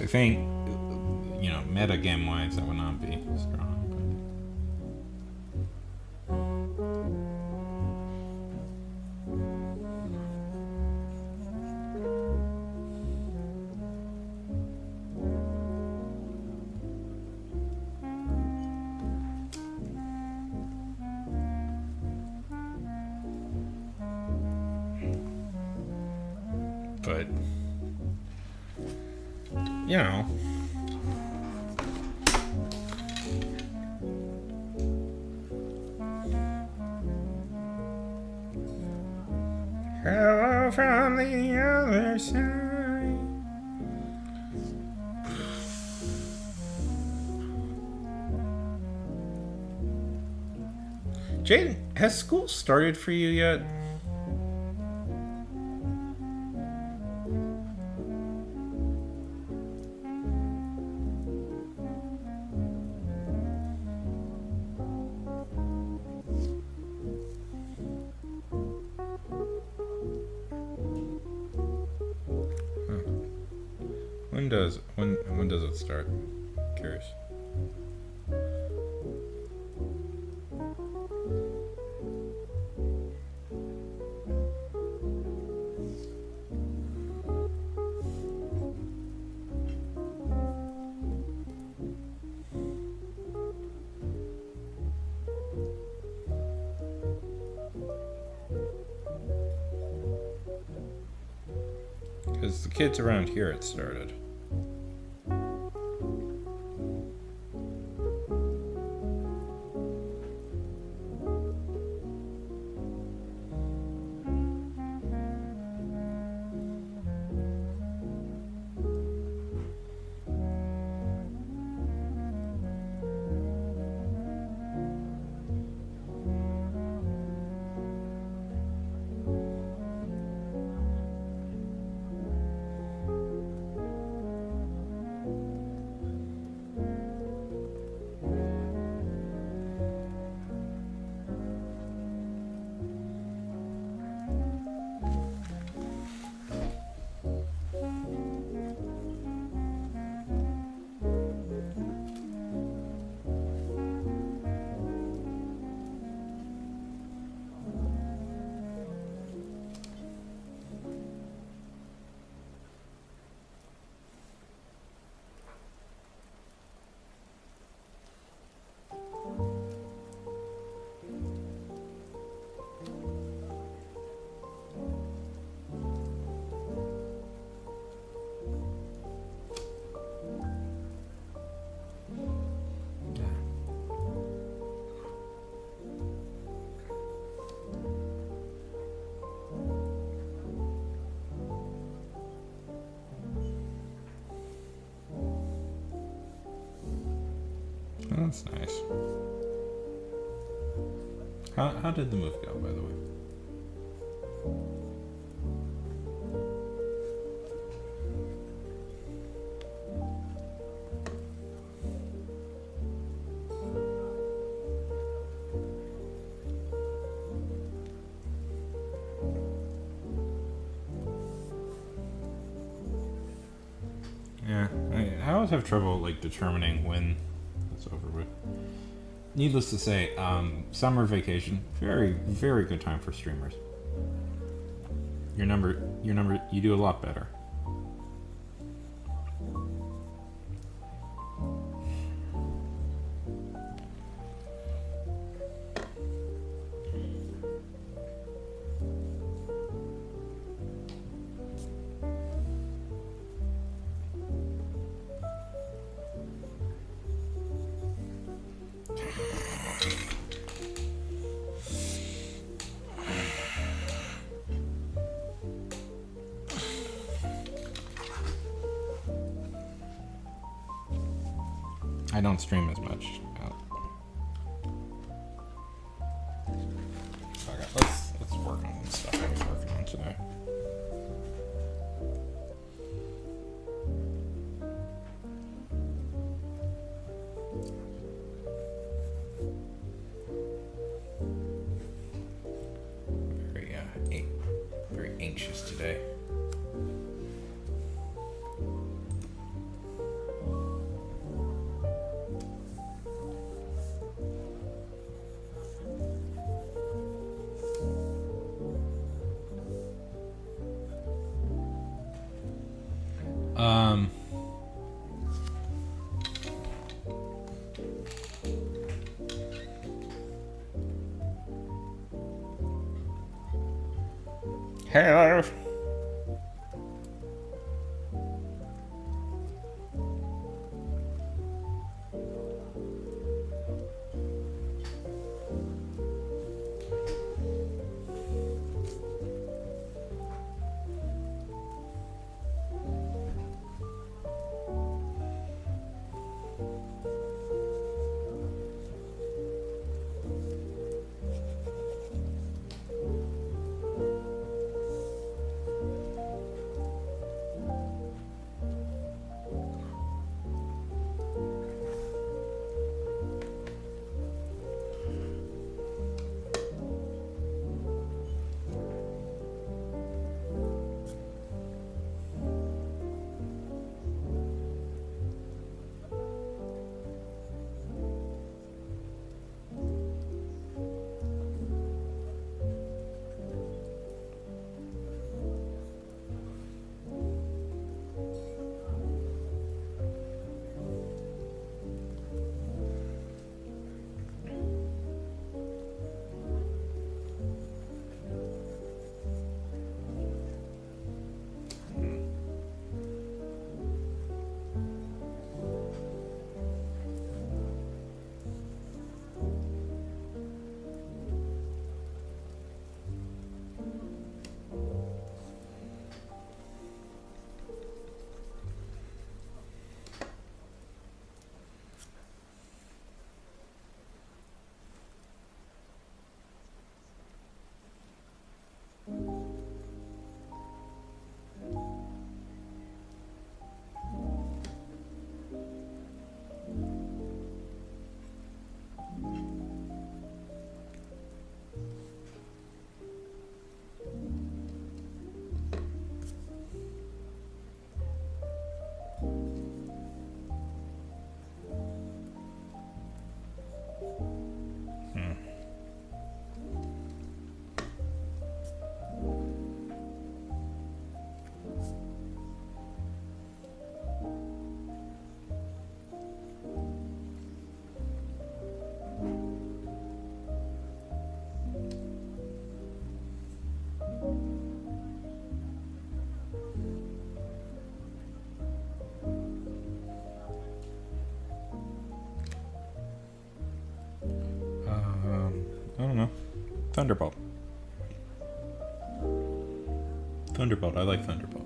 I think, you know, meta game wise, that would not be strong. But, you know. Hello from the other side. Jaden, has school started for you yet? When does it start? Curious. Because the kids around here it started. That's nice. How did the move go, by the way? Yeah, I always have trouble like determining when it's over with. Needless to say, summer vacation, very good time for streamers. Your number, you do a lot better. I don't stream as much. Okay, let's work on the stuff I was working on today. Very anxious today. Hello. I don't know. Thunderbolt. Thunderbolt. I like Thunderbolt.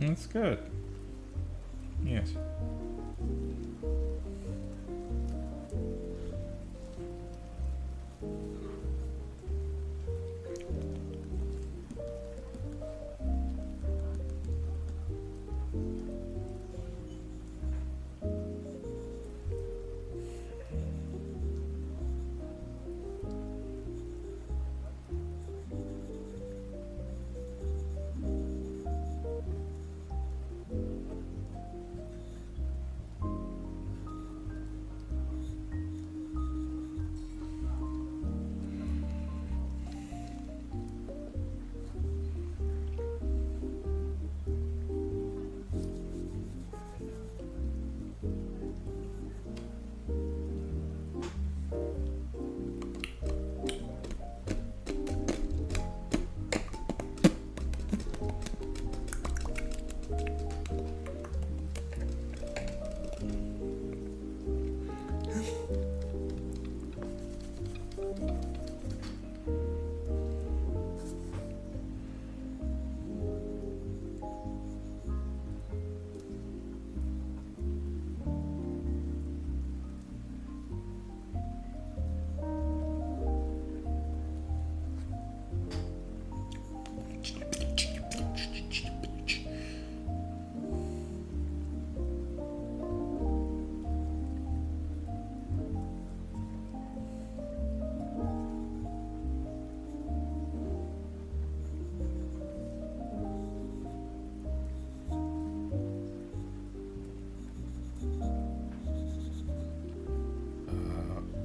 That's good. Yes.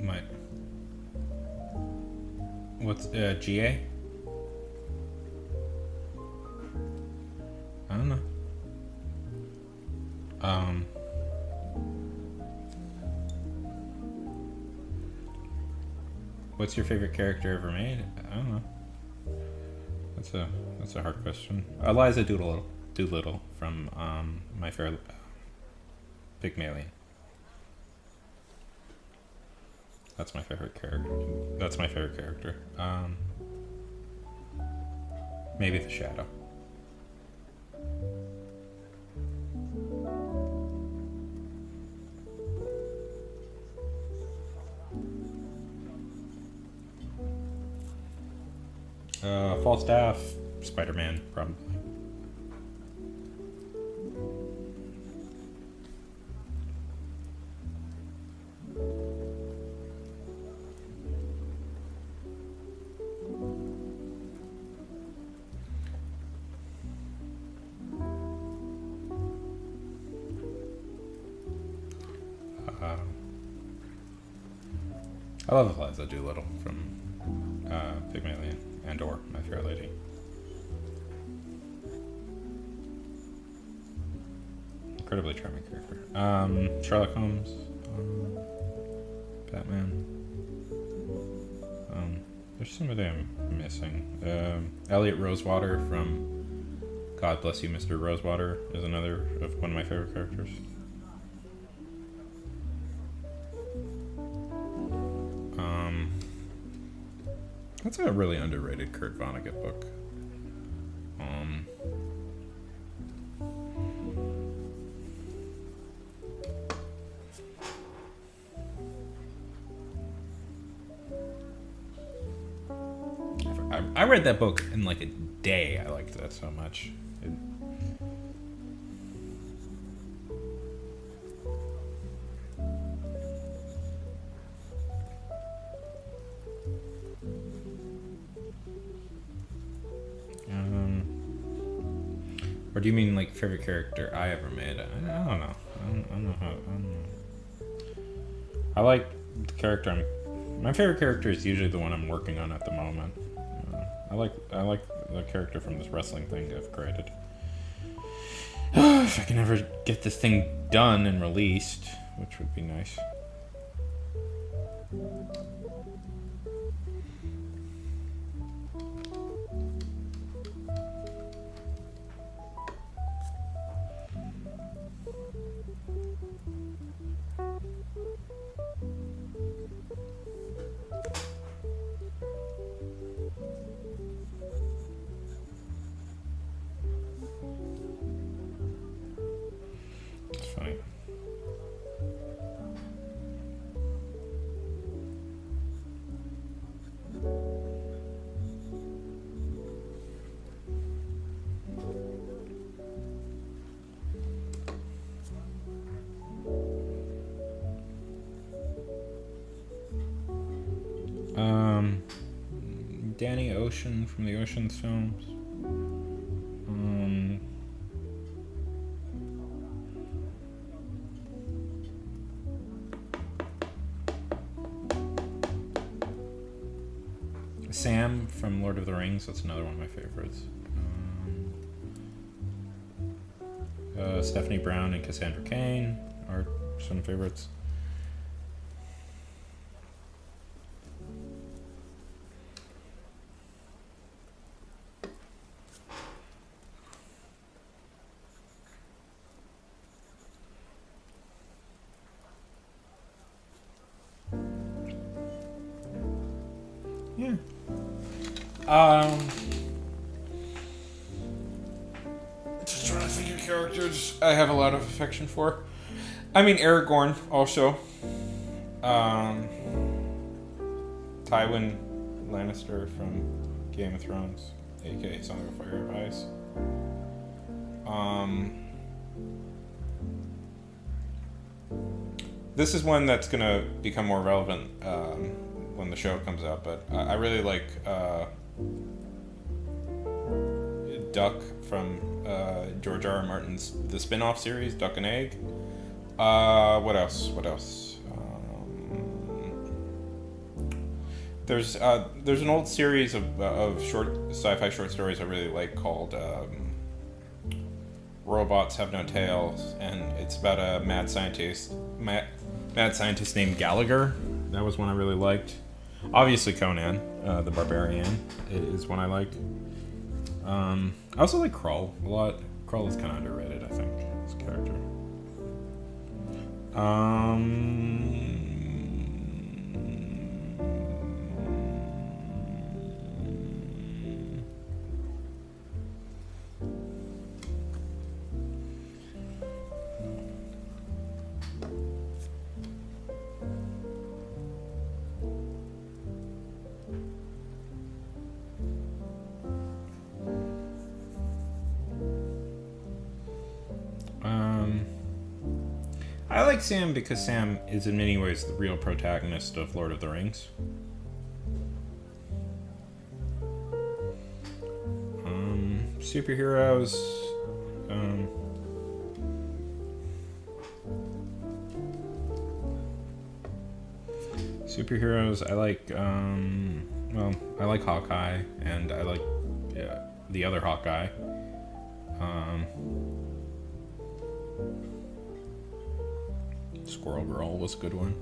My what's GA? I don't know. What's your favorite character ever made? I don't know. That's a hard question. Eliza Doolittle from My Fair Pygmalion. That's my favorite character. That's my favorite character. Maybe the Shadow. Falstaff, Spider-Man, probably. I love Eliza Doolittle from Pygmalion and or My Fair Lady. Incredibly charming character. Sherlock Holmes, Batman. There's somebody I'm missing. Elliot Rosewater from God Bless You, Mr. Rosewater is another of one of my favorite characters. That's a really underrated Kurt Vonnegut book. I read that book in like a day. I liked that so much. Or do you mean like favorite character I ever made? I don't know. I don't know. I like the character my favorite character is usually the one I'm working on at the moment. I like the character from this wrestling thing I've created. If I can ever get this thing done and released, which would be nice. Danny Ocean from the Ocean's films. Sam from Lord of the Rings. That's another one of my favorites. Stephanie Brown and Cassandra Cain are some favorites. Yeah. Just trying to think of characters I have a lot of affection for. I mean, Aragorn also. Tywin Lannister from Game of Thrones, aka Song of Fire and Ice. This is one that's gonna become more relevant when the show comes out, but I really like Duck from George R. R. Martin's The Spin-off series, Duck and Egg. What else? There's an old series of short sci-fi short stories I really like called Robots Have No Tails, and it's about a mad scientist named Gallagher. That was one I really liked. Obviously Conan, the Barbarian, is one I like. I also like Krull a lot. Krull is kind of underrated, I think, as a character. I like Sam because Sam is in many ways the real protagonist of Lord of the Rings. Superheroes. Superheroes. I like. I like Hawkeye, and I like the other Hawkeye. Squirrel Girl was a good one.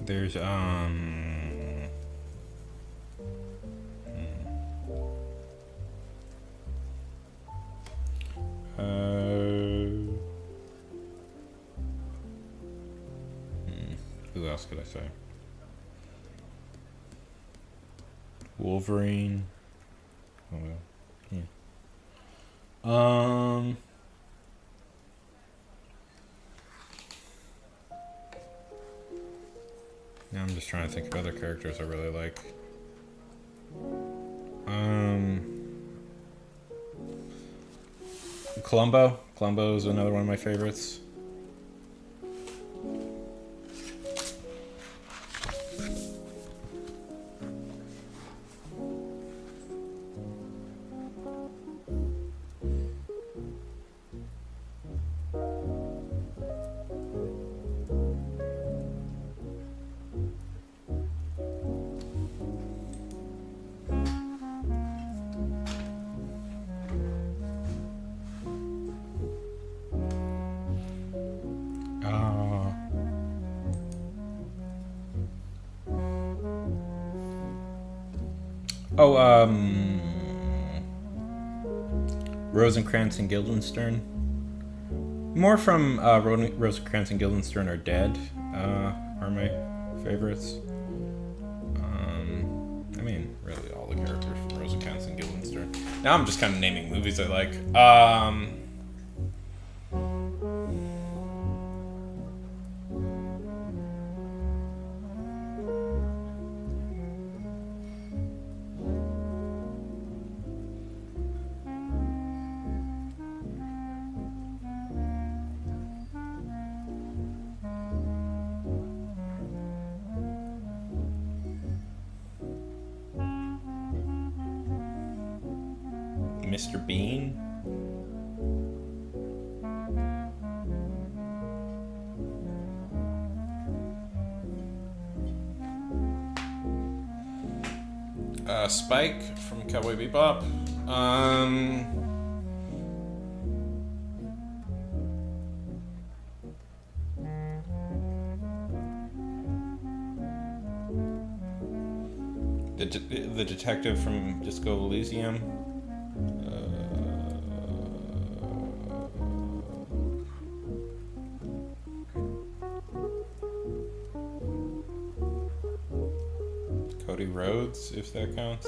There's who else could I say? Wolverine. Oh well. Yeah. Now I'm just trying to think of other characters I really like. Columbo. Columbo is another one of my favorites. Oh, Rosencrantz and Guildenstern. More from Rosencrantz and Guildenstern are dead. Are my favorites. I mean, really all the characters from Rosencrantz and Guildenstern. Now I'm just kind of naming movies I like. Mr. Bean. Spike from Cowboy Bebop. The detective from Disco Elysium. Cody Rhodes, if that counts.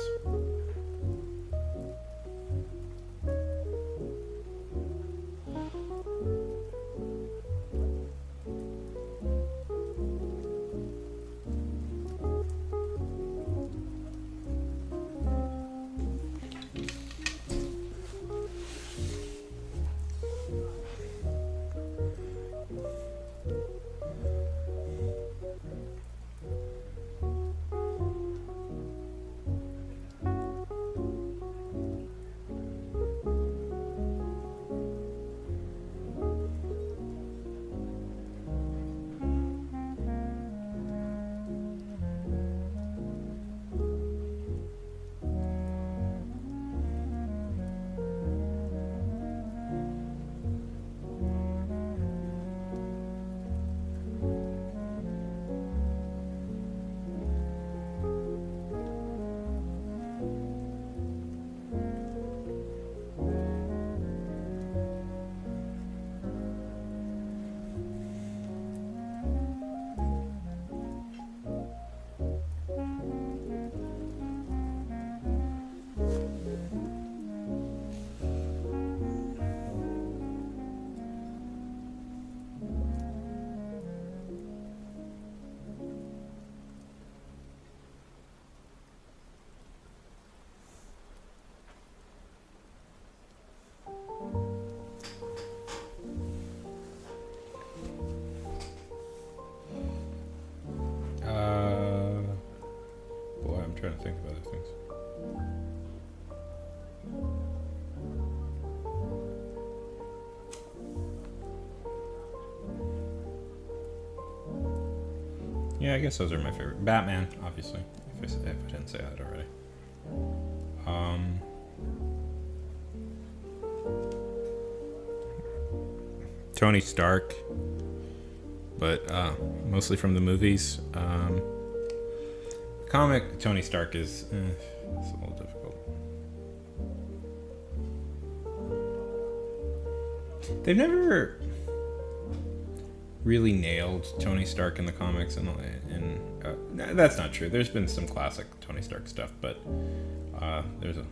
Boy, I'm trying to think of other things. Yeah, I guess those are my favorite. Batman, obviously, if I didn't say that already. Tony Stark, but mostly from the movies. Comic Tony Stark is it's a little difficult. They've never really nailed Tony Stark in the comics, and that's not true. There's been some classic Tony Stark stuff, but there's a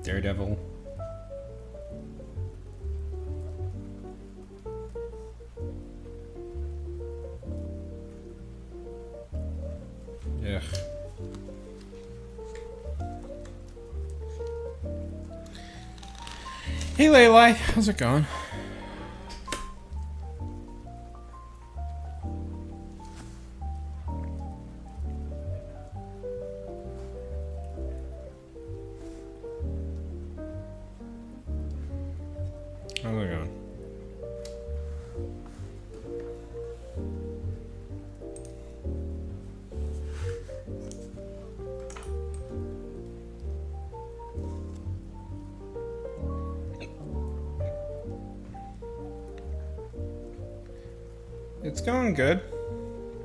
Daredevil. Yeah. Hey, Leilai, how's it going? How's it going? It's going good.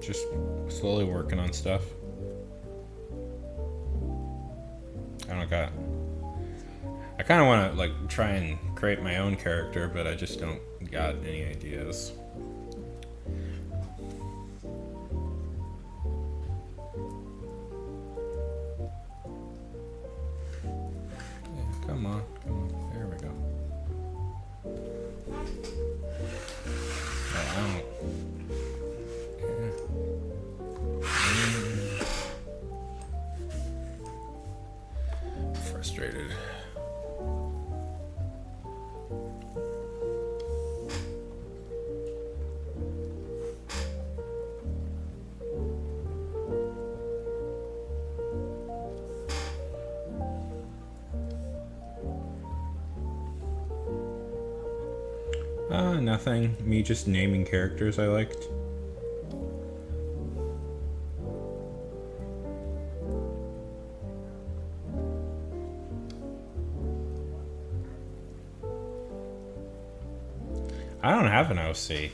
Just slowly working on stuff. I kind of want to like try and create my own character, but I just don't got any ideas. Yeah, come on. There we go. Oh, I don't. Frustrated. Nothing. Me just naming characters I liked. I don't have an OC.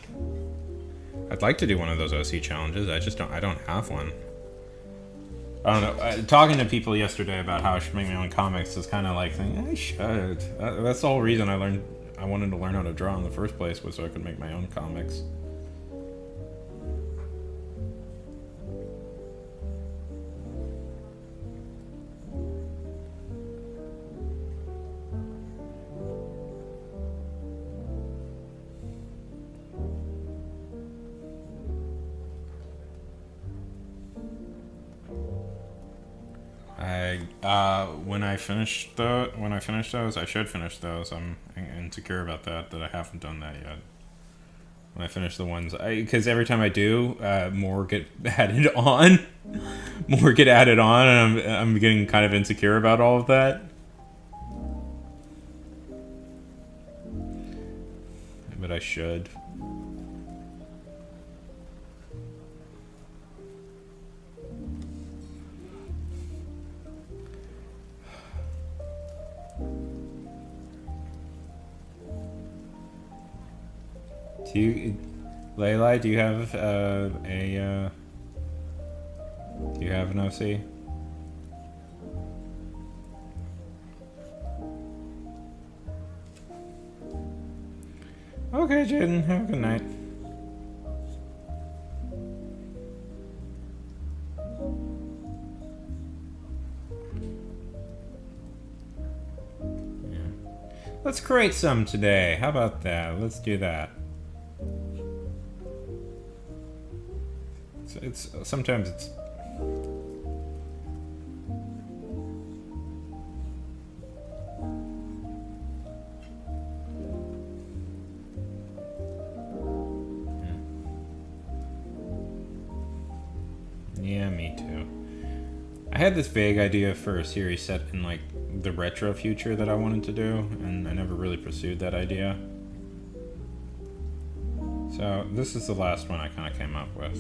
I'd like to do one of those OC challenges. I don't have one. I don't know. Talking to people yesterday about how I should make my own comics is kind of like thinking, I should. That's the whole reason I wanted to learn how to draw in the first place, was so I could make my own comics. When I finish those, I should finish those. I'm insecure about that I haven't done that yet. When I finish the ones, because every time I do, more get added on, and I'm getting kind of insecure about all of that. But I should. Layla, do you have do you have an OC? Okay, Jaden, have a good night. Yeah. Let's create some today. How about that? Let's do that. It's sometimes it's yeah, me too. I had this vague idea for a series set in like the retro future that I wanted to do, and I never really pursued that idea. So this is the last one I kind of came up with.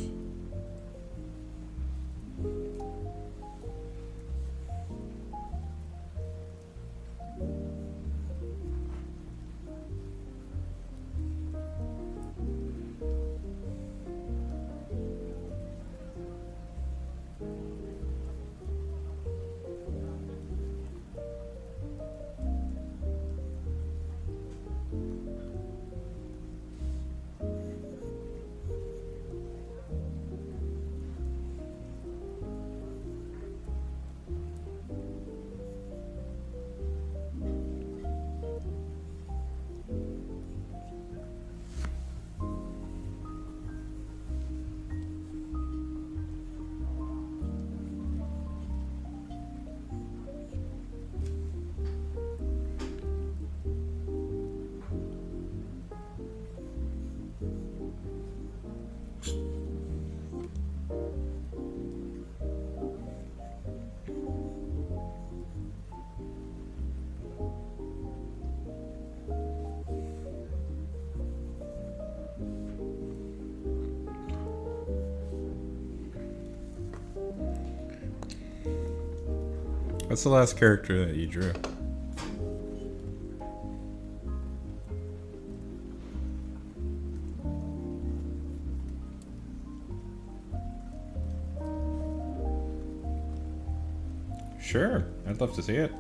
What's the last character that you drew? Sure, I'd love to see it.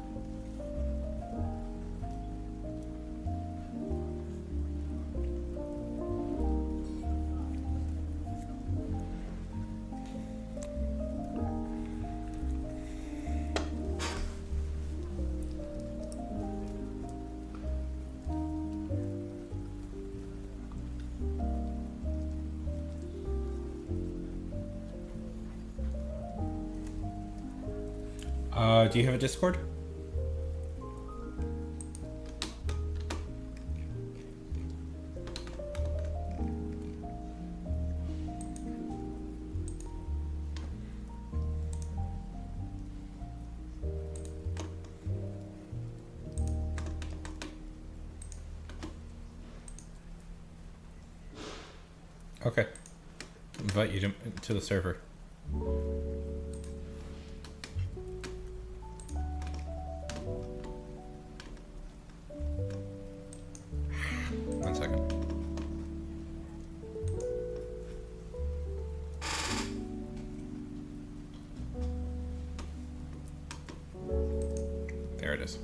Do you have a Discord? Okay. Invite you to the server. One second. There it is.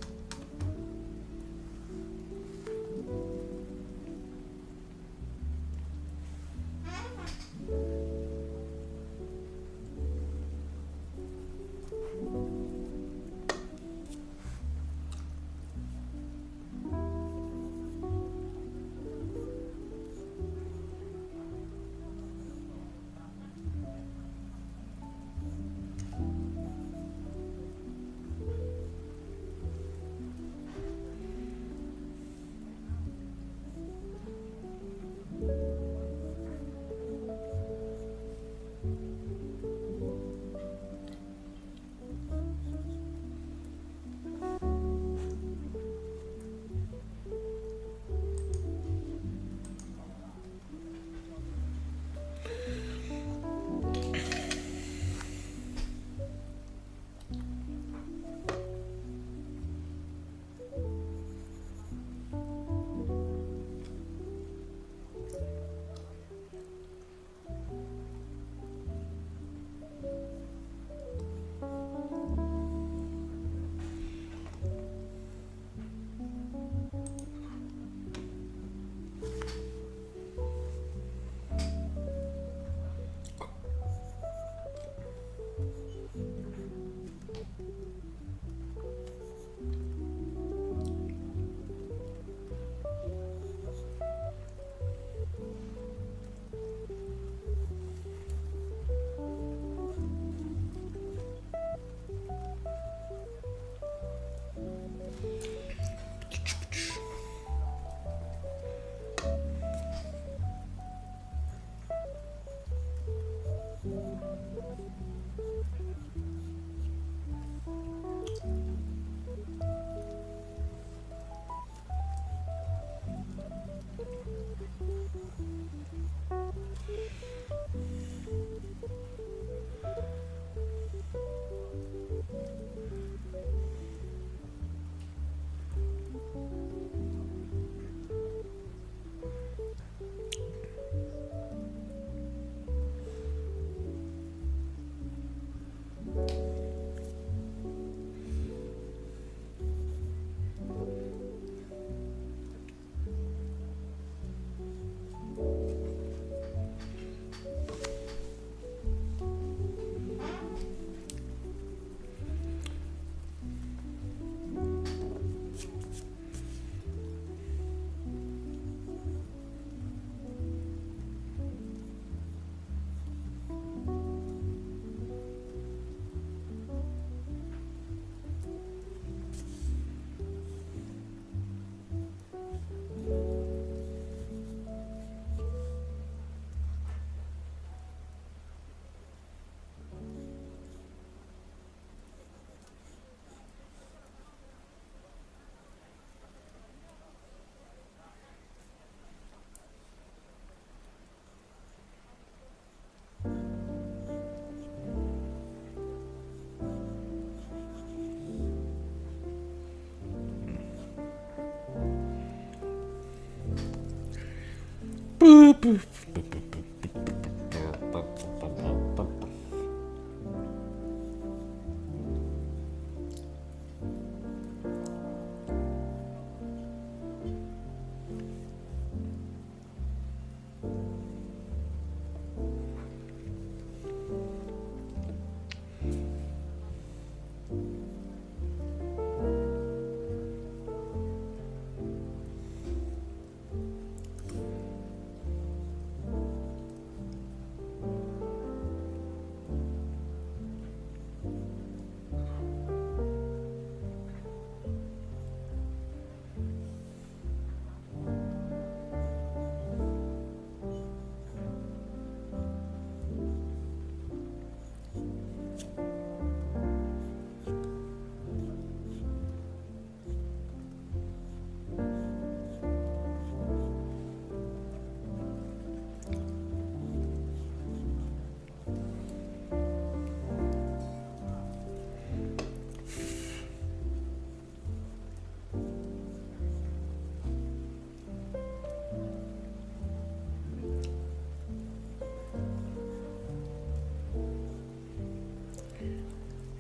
Boop, boop, boop, boop, boop.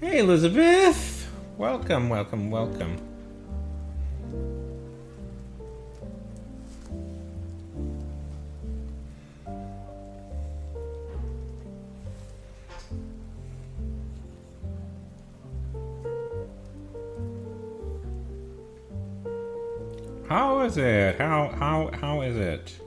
Hey, Elizabeth! Welcome, welcome, welcome. How is it? How is it?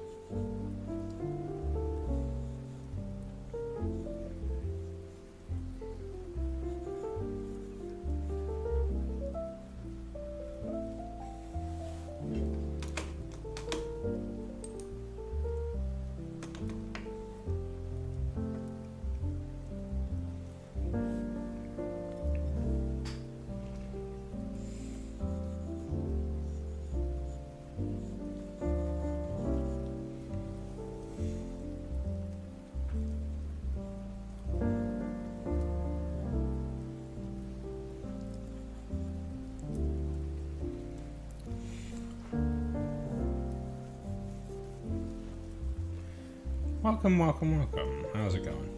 Welcome, welcome, welcome. How's it going?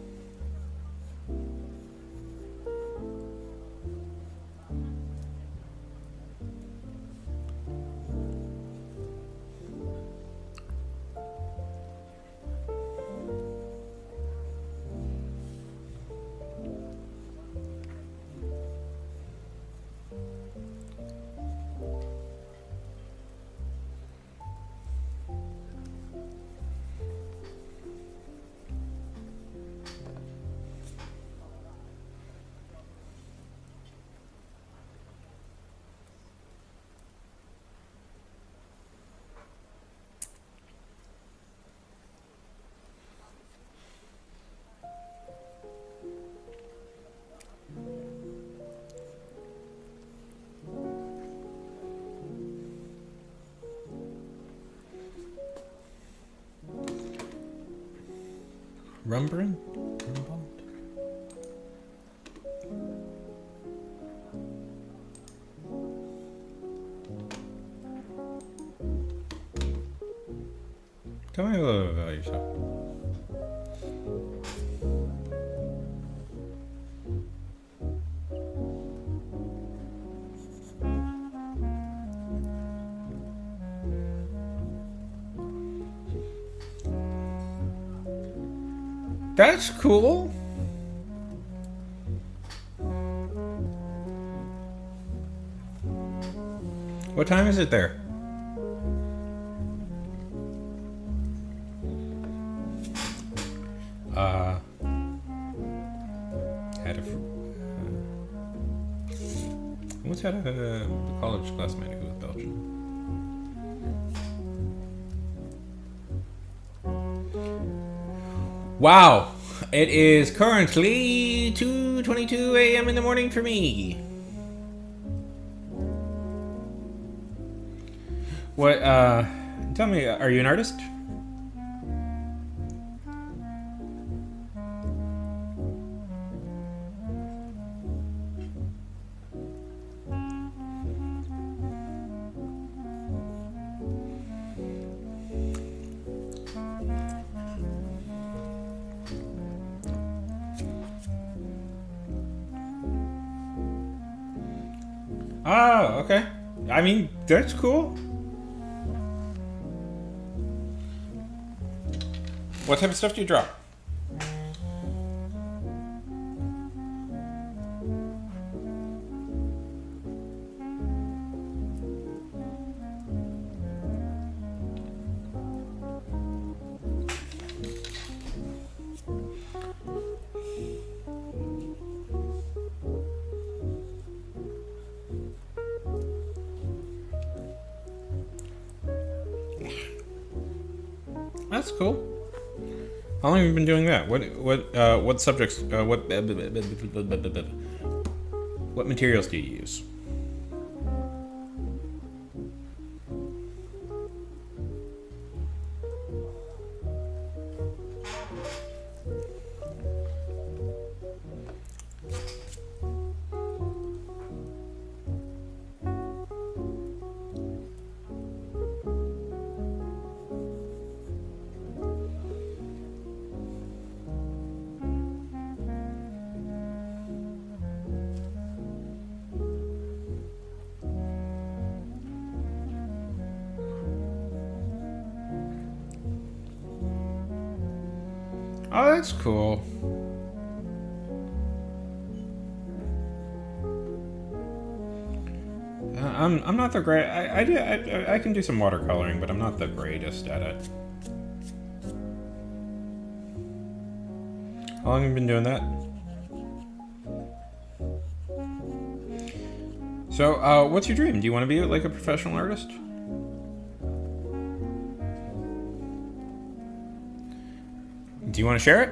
Rumbling? Rumble? Tell me a little bit about yourself. That's cool. What time is it there? Had a once had a college classmate who was Belgian. Wow, it is currently 2:22 a.m. in the morning for me. What? Tell me, are you an artist? Oh, okay. I mean, that's cool. What type of stuff do you draw? That's cool. How long have you been doing that? What subjects? What materials do you use? Oh, that's cool. I'm not the great. I can do some watercoloring, but I'm not the greatest at it. How long have you been doing that? So, what's your dream? Do you want to be like a professional artist? Do you want to share it?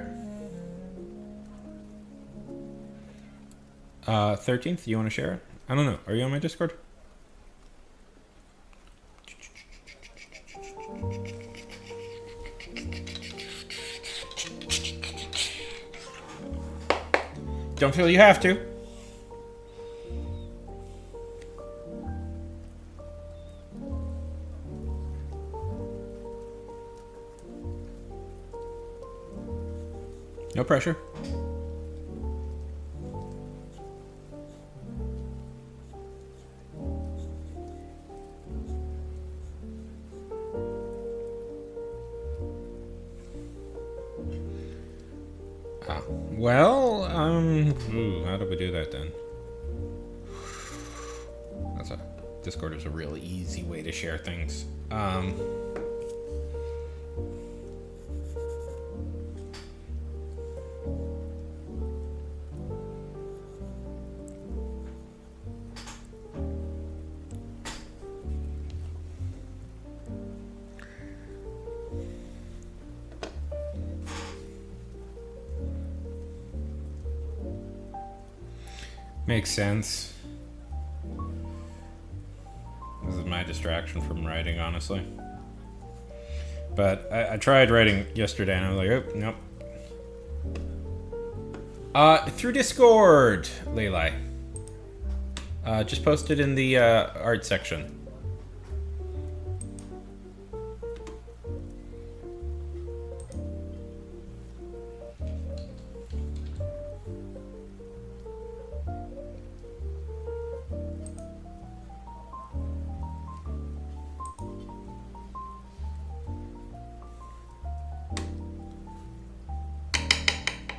13th, do you want to share it? I don't know. Are you on my Discord? Don't feel you have to. No pressure. Well, how do we do that then? Discord is a really easy way to share things. Makes sense. This is my distraction from writing, honestly. But I tried writing yesterday and I was like, oh, nope. Through Discord, Leilai. Just posted in the art section.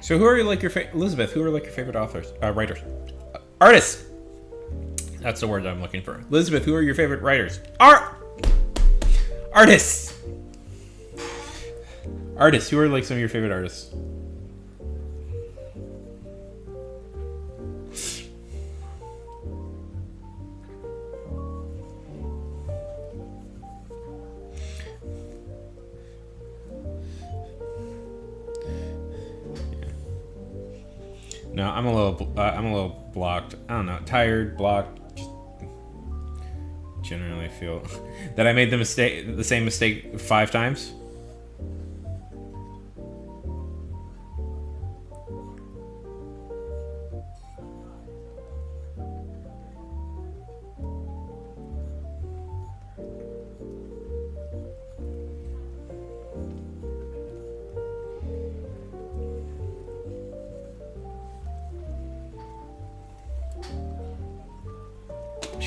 So who are like your Elizabeth? Who are like your favorite authors, writers, artists? That's the word I'm looking for. Elizabeth, who are your favorite writers? Artists. Artists. Who are like some of your favorite artists? No, I'm a little blocked. I don't know, tired, blocked. Just generally feel that I made the same mistake 5 times.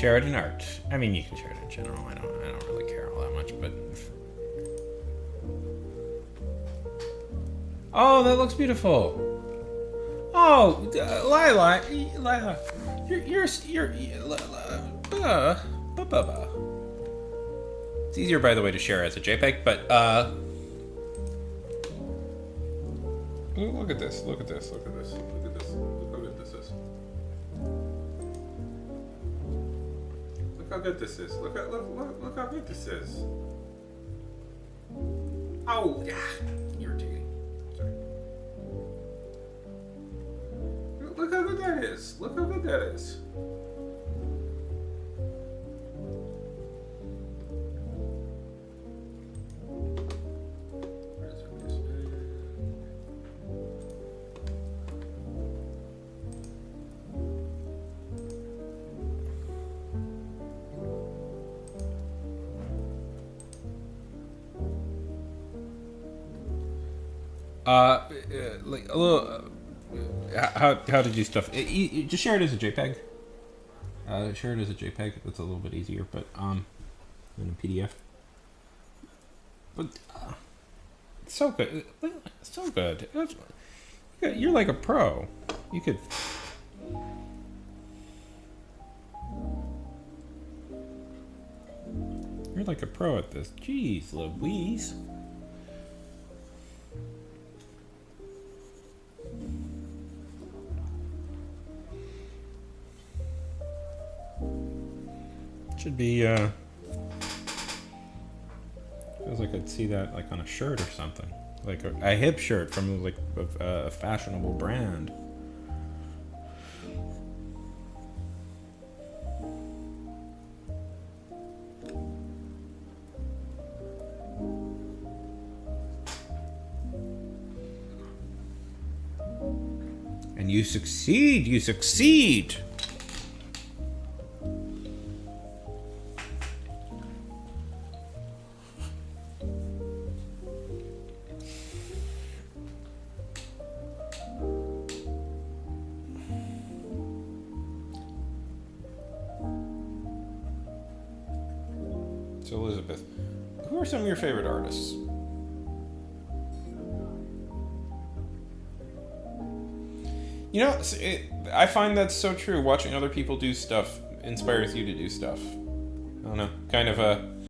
share it in art. I mean, you can share it in general. I don't really care all that much, but. Oh, that looks beautiful. Oh, Lila, you're It's easier, by the way, to share as a JPEG, but look at this. Look at this. Look at this. Look at this. Look how good this is. Look how good this is. Look how good this is. Oh, yeah. Irritating. Sorry. Look how good that is. Look how good that is. Like a little. How did you stuff? You just share it as a JPEG. Share it as a JPEG. That's a little bit easier, but than a PDF. But it's so good. So good. You're like a pro. You could. You're like a pro at this. Jeez, Louise. Should be, feels like I'd see that like on a shirt or something. Like a hip shirt from like a fashionable brand. And you succeed, you succeed! So Elizabeth, who are some of your favorite artists? You know, I find that's so true. Watching other people do stuff inspires you to do stuff. I don't know, kind of a